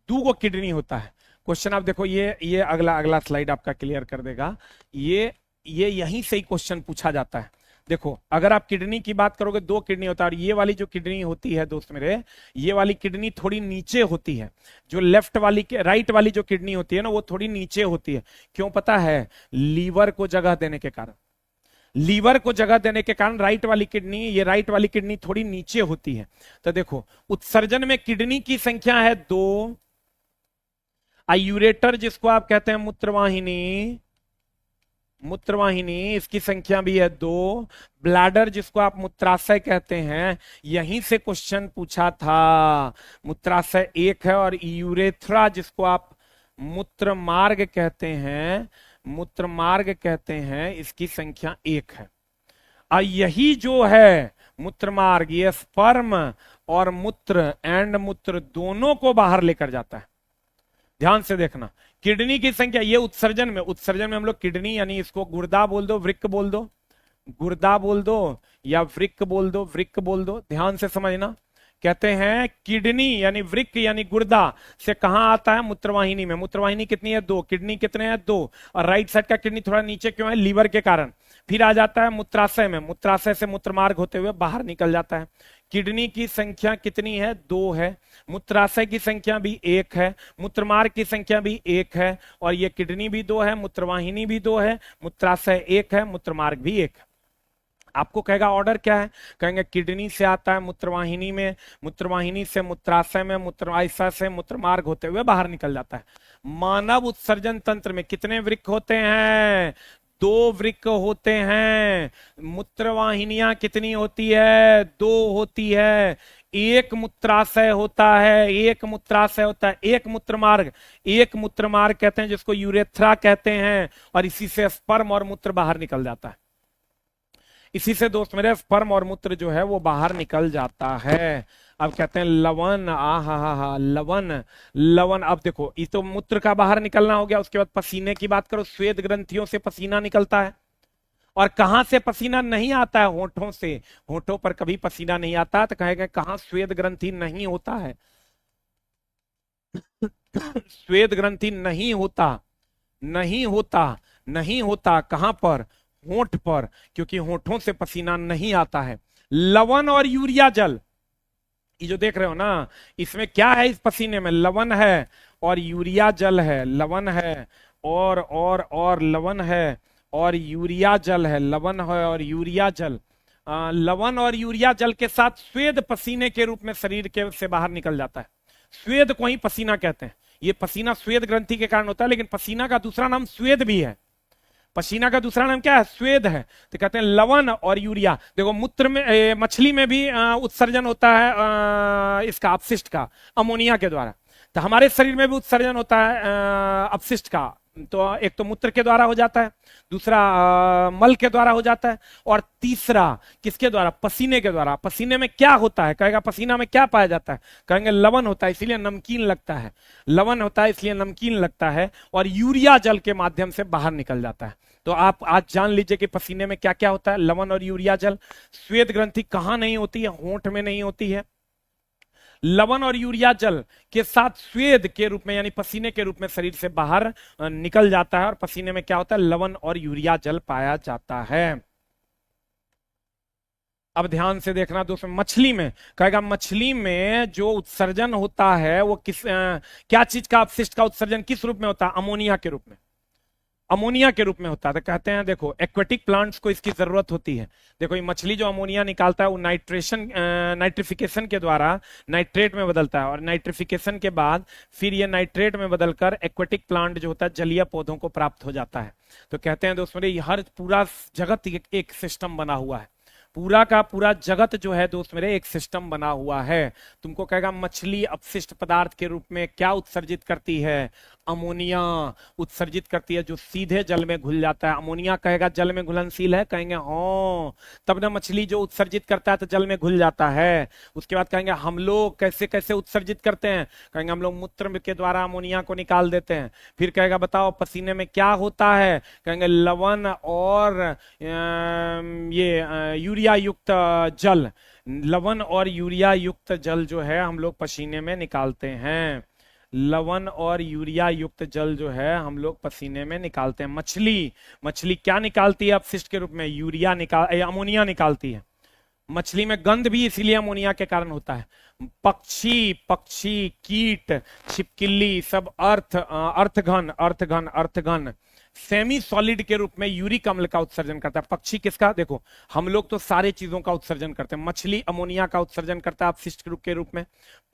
दो किडनी होता है। क्वेश्चन आप देखो, ये अगला अगला स्लाइड आपका क्लियर कर देगा। ये यहीं से ही क्वेश्चन पूछा जाता है। देखो, अगर आप किडनी की बात करोगे, दो किडनी होता है और ये वाली जो किडनी होती है दोस्त मेरे, ये वाली किडनी थोड़ी नीचे होती है। जो लेफ्ट वाली राइट वाली जो किडनी होती है ना, वो थोड़ी नीचे होती है। क्यों पता है? लीवर को जगह देने के कारण। लीवर को जगह देने के कारण राइट वाली किडनी, ये राइट वाली किडनी थोड़ी नीचे होती है। तो देखो, उत्सर्जन में किडनी की संख्या है 2, यूरेटर जिसको आप कहते हैं मूत्रवाहिनी, मूत्रवाहिनी इसकी संख्या भी है 2, ब्लैडर जिसको आप मूत्राशय कहते हैं, यहीं से क्वेश्चन पूछा था। मूत्राशय 1 है और यूरेथ्रा जिसको आप मूत्र मार्ग कहते हैं, मूत्र मार्ग कहते हैं, इसकी संख्या 1 है। और यही जो है मूत्र मार्ग, ये स्पर्म और मूत्र एंड मूत्र दोनों को बाहर लेकर जाता है। ध्यान से देखना, किडनी की संख्या, ये उत्सर्जन में, उत्सर्जन में हम लोग किडनी यानी इसको गुर्दा बोल दो, वृक्क बोल दो, गुर्दा बोल दो या वृक्क बोल दो, वृक्क बोल दो, ध्यान से समझना। कहते हैं किडनी यानी वृक्क यानी गुर्दा से कहां आता है? मूत्रवाहिनी में। मूत्रवाहिनी कितनी है? 2, किडनी कितने हैं? 2, और राइट साइड का किडनी थोड़ा नीचे क्यों है? लीवर के कारण। फिर आ जाता है मूत्राशय में, मूत्राशय से मूत्रमार्ग होते हुए बाहर निकल जाता है। किडनी की संख्या कितनी है? 2 है। मूत्राशय की संख्या भी 1 है, मूत्रमार्ग की संख्या भी 1 है, और ये किडनी भी 2 है, मूत्रवाहिनी भी 2 है, मूत्राशय 1 है, मूत्रमार्ग भी 1 है। आपको कहेगा ऑर्डर क्या है? कहेंगे किडनी से आता है मूत्रवाहिनी में, मूत्रवाहिनी से मूत्राशय में, मूत्राशय से मूत्रमार्ग होते हुए बाहर निकल जाता है। मानव उत्सर्जन तंत्र में कितने वृक्क होते हैं? 2 वृक्क होते हैं। मूत्रवाहिनियां कितनी होती है? 2 होती है। एक मूत्राशय होता है, एक मूत्राशय होता है, एक मूत्रमार्ग, एक मूत्रमार्ग कहते हैं जिसको यूरेथ्रा कहते हैं, और इसी से स्पर्म और मूत्र बाहर निकल जाता है। इसी से दोस्त मेरे स्पर्म और मूत्र जो है वो बाहर निकल जाता है। अब कहते हैं लवण, हा लवण, लवण। अब देखो, ये तो मूत्र का बाहर निकलना हो गया। उसके बाद पसीने की बात करो, श्वेत ग्रंथियों से पसीना निकलता है। और कहां से पसीना नहीं आता है? होठों से। होठों पर कभी पसीना नहीं आता, तो कहेंगे कहां श्वेत ग्रंथि नहीं होता है? श्वेत ग्रंथि नहीं होता, नहीं होता, नहीं होता। कहां पर? होंठ पर, क्योंकि होठों से पसीना नहीं आता है। लवण और यूरिया जल, ये जो देख रहे हो ना, इसमें क्या है? इस पसीने में लवण है और यूरिया जल है। लवण है और लवण है और यूरिया जल है। लवण है और यूरिया जल, लवण और यूरिया जल के साथ स्वेद पसीने के रूप में शरीर के से बाहर निकल जाता है। स्वेद को ही पसीना कहते हैं। ये पसीना स्वेद ग्रंथि के कारण होता है, लेकिन पसीना का दूसरा नाम स्वेद भी है। पसीना का दूसरा नाम क्या है? स्वेद है। तो कहते हैं लवण और यूरिया। देखो, मूत्र में, मछली में भी उत्सर्जन होता है इसका अपशिष्ट का, अमोनिया के द्वारा। तो हमारे शरीर में भी उत्सर्जन होता है अपशिष्ट का। तो एक तो मूत्र के द्वारा हो जाता है, दूसरा मल के द्वारा हो जाता है, और तीसरा किसके द्वारा? पसीने के द्वारा। पसीने में क्या होता है? कहेगा पसीना में क्या पाया जाता है? कहेंगे लवण होता है, इसलिए नमकीन लगता है। लवण होता है इसलिए नमकीन लगता है, और यूरिया जल के माध्यम से बाहर निकल जाता है। तो आप आज जान लीजिए कि पसीने में क्या क्या होता है। लवण और यूरिया जल। श्वेत ग्रंथि कहां नहीं होती है? होंठ में नहीं होती है। लवण और यूरिया जल के साथ स्वेद के रूप में यानी पसीने के रूप में शरीर से बाहर निकल जाता है, और पसीने में क्या होता है? लवण और यूरिया जल पाया जाता है। अब ध्यान से देखना दोस्तों, मछली में कहेगा, मछली में जो उत्सर्जन होता है वो क्या चीज का, अपशिष्ट का उत्सर्जन किस रूप में होता है? अमोनिया के रूप में। अमोनिया के रूप में होता है। तो कहते हैं देखो एक्वेटिक प्लांट्स को इसकी जरूरत होती है। देखो ये मछली जो अमोनिया निकालता है वो नाइट्रिफिकेशन के द्वारा नाइट्रेट में बदलता है, और नाइट्रिफिकेशन के बाद फिर ये नाइट्रेट में बदलकर एक्वेटिक प्लांट जो होता है जलीय पौधों को प्राप्त हो जाता है। तो कहते हैं दोस्त मेरे हर पूरा जगत एक सिस्टम बना हुआ है, पूरा का पूरा जगत जो है दोस्त मेरे एक सिस्टम बना हुआ है। तुमको कहेगा मछली अपशिष्ट पदार्थ के रूप में क्या उत्सर्जित करती है? अमोनिया उत्सर्जित करती है, जो सीधे जल में घुल जाता है। अमोनिया कहेगा जल में घुलनशील है, कहेंगे हाँ, तब ना मछली जो उत्सर्जित करता है तो जल में घुल जाता है। उसके बाद कहेंगे हम लोग कैसे कैसे उत्सर्जित करते हैं? कहेंगे हम लोग मूत्र के द्वारा अमोनिया को निकाल देते हैं। फिर कहेगा बताओ पसीने में क्या होता है? कहेंगे लवण और यूरिया युक्त जल, लवण और यूरिया युक्त जल जो है हम लोग पसीने में निकालते हैं। लवण और यूरिया युक्त जल जो है हम लोग पसीने में निकालते हैं। मछली क्या निकालती है अपशिष्ट के रूप में? अमोनिया निकालती है। मछली में गंध भी इसीलिए अमोनिया के कारण होता है। पक्षी कीट छिपकली सब अर्थघन सेमी सॉलिड के रूप में यूरिक अम्ल का उत्सर्जन करता है। पक्षी किसका? देखो हम लोग तो सारे चीजों का उत्सर्जन करते हैं, मछली अमोनिया का उत्सर्जन करता है अपशिष्ट के रूप में।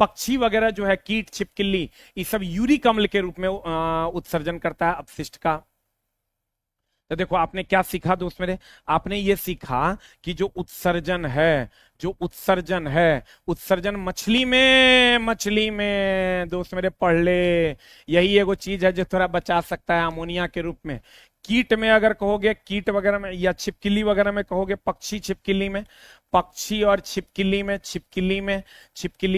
पक्षी वगैरह जो है कीट छिपकली ये सब यूरिक अम्ल के रूप में उत्सर्जन करता है अपशिष्ट का। तो देखो आपने क्या सीखा दोस्त मेरे? आपने ये सीखा कि जो उत्सर्जन है उत्सर्जन मछली में दोस्त मेरे पढ़ ले, यही एगो चीज है जो थोड़ा बचा सकता है अमोनिया के रूप में। कीट में अगर कहोगे, कीट वगैरह में, या छिपकली वगैरह में कहोगे, पक्षी छिपकली में, पक्षी और छिपकली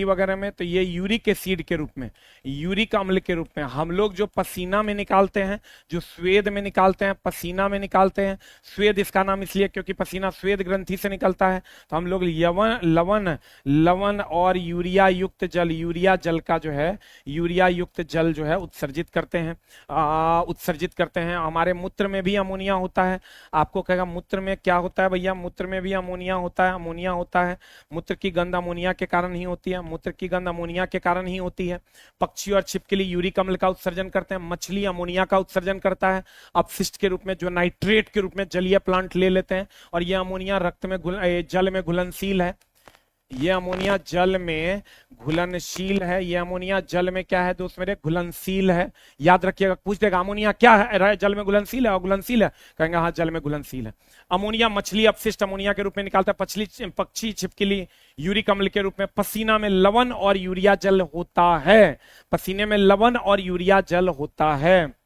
वगैरह में, तो ये यूरिक एसिड के रूप में, यूरिक अम्ल के रूप में हम लोग जो पसीना में निकालते हैं, जो स्वेद में निकालते हैं, पसीना में निकालते हैं। स्वेद इसका नाम इसलिए क्योंकि पसीना स्वेद ग्रंथि से निकलता है। तो हम लोग लवण और यूरिया युक्त जल, यूरिया युक्त जल जो है उत्सर्जित करते हैं। हमारे मूत्र में भी अमोनिया होता है। आपको कहेगा मूत्र में क्या होता है? भैया मूत्र में भी अमोनिया होता है। मूत्र की गंध अमोनिया के कारण ही होती है। पक्षी और छिपकली यूरिक अम्ल का उत्सर्जन करते हैं, मछली अमोनिया का उत्सर्जन करता है अपशिष्ट के रूप में, जो नाइट्रेट के रूप में जलीय प्लांट ले लेते हैं। और यह अमोनिया जल में घुलनशील है। ये अमोनिया जल में घुलनशील है। ये अमोनिया जल में क्या है दोस्त मेरे? घुलनशील है। याद रखिएगा, पूछ देगा अमोनिया क्या है, जल में घुलनशील है? अघुलनशील है? कहेंगे हाँ जल में घुलनशील है। अमोनिया मछली अपशिष्ट अमोनिया के रूप में निकालता है। पक्षी छिपकली यूरिक अम्ल के रूप में। पसीना में लवण और यूरिया जल होता है। पसीने में लवण और यूरिया जल होता है।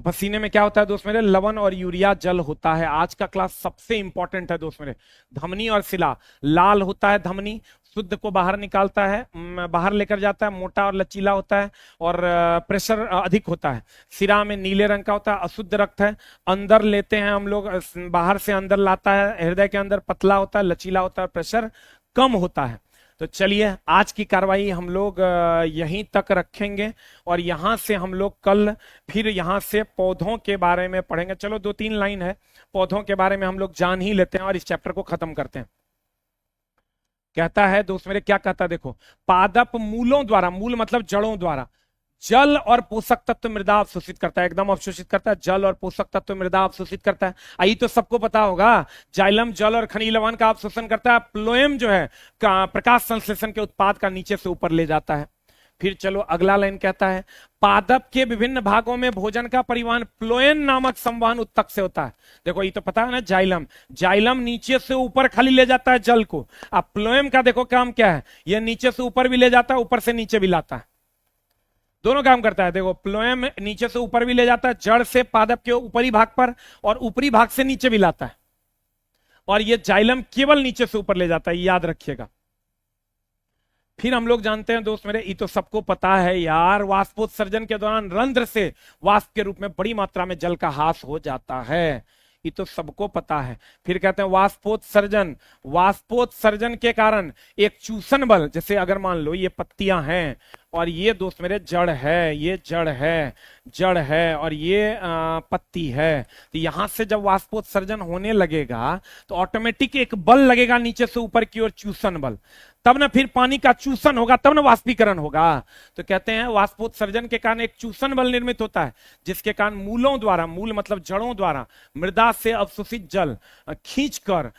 पसीने में क्या होता है दोस्त मेरे? लवण और यूरिया जल होता है। आज का क्लास सबसे इंपॉर्टेंट है दोस्त मेरे। धमनी और शिला, लाल होता है धमनी, शुद्ध को बाहर निकालता है, बाहर लेकर जाता है, मोटा और लचीला होता है, और प्रेशर अधिक होता है। शिरा में नीले रंग का होता है, अशुद्ध रक्त है। अंदर लेते हैं हम लोग, बाहर से अंदर लाता है, हृदय के अंदर पतला होता है, लचीला होता है, प्रेशर कम होता है। तो चलिए आज की कार्रवाई हम लोग यहीं तक रखेंगे, और यहां से हम लोग कल फिर यहां से पौधों के बारे में पढ़ेंगे। चलो 2-3 लाइन है पौधों के बारे में हम लोग जान ही लेते हैं और इस चैप्टर को खत्म करते हैं। कहता है दोस्त मेरे, क्या कहता है देखो, पादप मूलों द्वारा, मूल मतलब जड़ों द्वारा, जल और पोषक तत्व मृदा अवशोषित करता है। एकदम अवशोषित करता है, जल और पोषक तत्व मृदा अवशोषित करता है। आई तो सबको पता होगा, जाइलम जल और खनिज लवण का अवशोषण करता है। प्लोएम जो है प्रकाश संश्लेषण के उत्पाद का नीचे से ऊपर ले जाता है। फिर चलो अगला लाइन कहता है, पादप के विभिन्न भागों में भोजन का परिवहन प्लोएम नामक संवहन उत्तक से होता है। देखो ये तो पता है ना, जाइलम नीचे से ऊपर खाली ले जाता है जल को। अब प्लोएम का देखो काम क्या है, यह नीचे से ऊपर भी ले जाता है, ऊपर से नीचे भी लाता है, दोनों काम करता है। देखो प्लोएम नीचे से ऊपर भी ले जाता है, जड़ से पादप के ऊपरी भाग पर, और ऊपरी भाग से नीचे भी लाता है। और ये जाइलम केवल नीचे से ऊपर ले जाता है, याद रखिएगा। फिर हम लोग जानते हैं दोस्त मेरे, ये तो सबको पता है यार, वाष्पोत्सर्जन के दौरान रंध्र से वाष्प के रूप में बड़ी मात्रा में जल का ह्रास हो जाता है, ये तो सबको पता है। फिर कहते हैं वाष्पोत्सर्जन के कारण एक चूसन बल, जैसे अगर मान लो ये पत्तियां हैं और ये दोस्त मेरे जड़ है, ये जड़ है, जड़ है, और ये पत्ती है। तो यहां से जब वाष्पोत्सर्जन होने लगेगा तो ऑटोमेटिक एक बल लगेगा नीचे से ऊपर की ओर, चूसन बल, तब ना फिर पानी का चूसन होगा, तब ना वाष्पीकरण होगा। तो कहते हैं वाष्पोत्सर्जन के कारण एक चूसन बल निर्मित होता है, जिसके कारण मूलों द्वारा, मूल मतलब जड़ों द्वारा, मृदा से अवशोषित जल खींचकर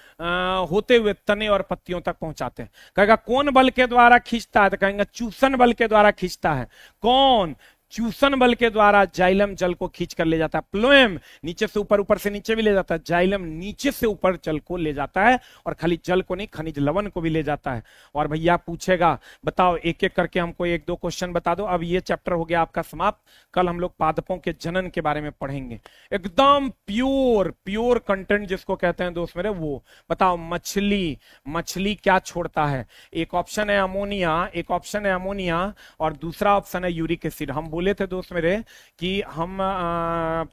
होते हुए तने और पत्तियों तक पहुंचाते हैं। कहेगा कौन बल के द्वारा खींचता है, तो कहेंगे चूसन बल के द्वारा खींचता है। कौन? चूसन बल के द्वारा जाइलम जल को खींच कर ले जाता है। प्लोएम नीचे से ऊपर, ऊपर से नीचे भी ले जाता है। जाइलम नीचे से ऊपर जल को ले जाता है, और खाली जल को नहीं, खनिज लवण को भी ले जाता है। और भैया पूछेगा, बताओ एक एक करके हमको एक दो क्वेश्चन बता दो। अब ये चैप्टर हो गया आपका समाप्त। कल हम लोग पादपों के जनन के बारे में पढ़ेंगे, एकदम प्योर प्योर कंटेंट जिसको कहते हैं दोस्त मेरे, वो बताओ। मछली, मछली क्या छोड़ता है? एक ऑप्शन है अमोनिया, एक ऑप्शन है अमोनिया, और दूसरा ऑप्शन है यूरिक एसिड। हम बोले थे दोस्त मेरे कि हम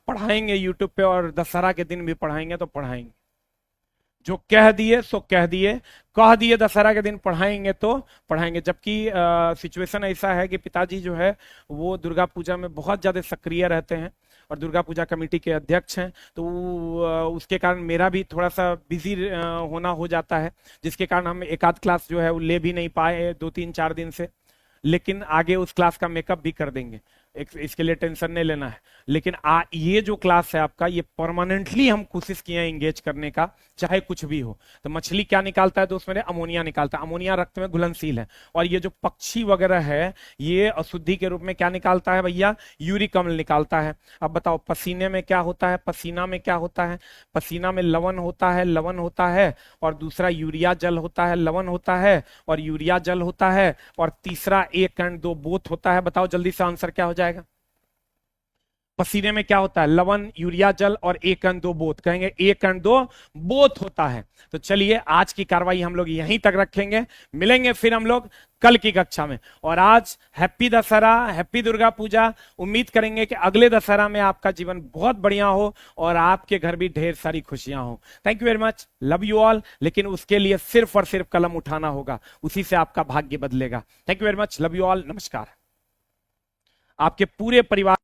पढ़ाएंगे यूट्यूब पे, और दशहरा के दिन भी पढ़ाएंगे, तो पढ़ाएंगे। जो कह दिए सो कह दिए, कह दिए दशहरा के दिन पढ़ाएंगे तो पढ़ाएंगे। जबकि सिचुएशन ऐसा है कि पिताजी जो है वो दुर्गा पूजा में बहुत ज्यादा सक्रिय रहते हैं और दुर्गा पूजा कमेटी के अध्यक्ष हैं, तो उसके कारण मेरा भी थोड़ा सा बिजी होना हो जाता है, जिसके कारण हम एक आध क्लास जो है वो ले भी नहीं पाए 2-3-4 दिन से। लेकिन आगे उस क्लास का मेकअप भी कर देंगे, इसके लिए टेंशन नहीं लेना है। लेकिन ये जो क्लास है आपका, ये परमानेंटली हम कोशिश किए हैं एंगेज करने का, चाहे कुछ भी हो। तो मछली क्या निकालता है दोस्त मेरे? अमोनिया निकालता है। अमोनिया रक्त में घुलनशील है। और ये जो पक्षी वगैरह है, ये अशुद्धि के रूप में क्या निकालता है भैया? यूरिक अम्ल निकालता है। अब बताओ पसीने में क्या होता है? पसीना में क्या होता है? पसीना में लवण होता है, लवण होता है, और दूसरा यूरिया जल होता है, लवण होता है और यूरिया जल होता है, और तीसरा 1 और 2 बोथ होता है। बताओ जल्दी से आंसर क्या हो जाएगा? पसीने में क्या होता है? लवण, यूरिया जल और 1 और 2 बोथ। कहेंगे 1 और 2 बोथ होता है। तो चलिए आज की कार्रवाई हम लोग यहीं तक रखेंगे, मिलेंगे फिर हम लोग कल की कक्षा में। और आज हैप्पी दशहरा, हैप्पी दुर्गा पूजा। उम्मीद करेंगे कि अगले दशहरा में आपका जीवन बहुत बढ़िया हो और आपके घर भी ढेर सारी खुशियां हो। Thank you very much, love you all. लेकिन उसके लिए सिर्फ और सिर्फ कलम उठाना होगा, उसी से आपका भाग्य बदलेगा। Thank you very much, love you all, नमस्कार। आपके पूरे परिवार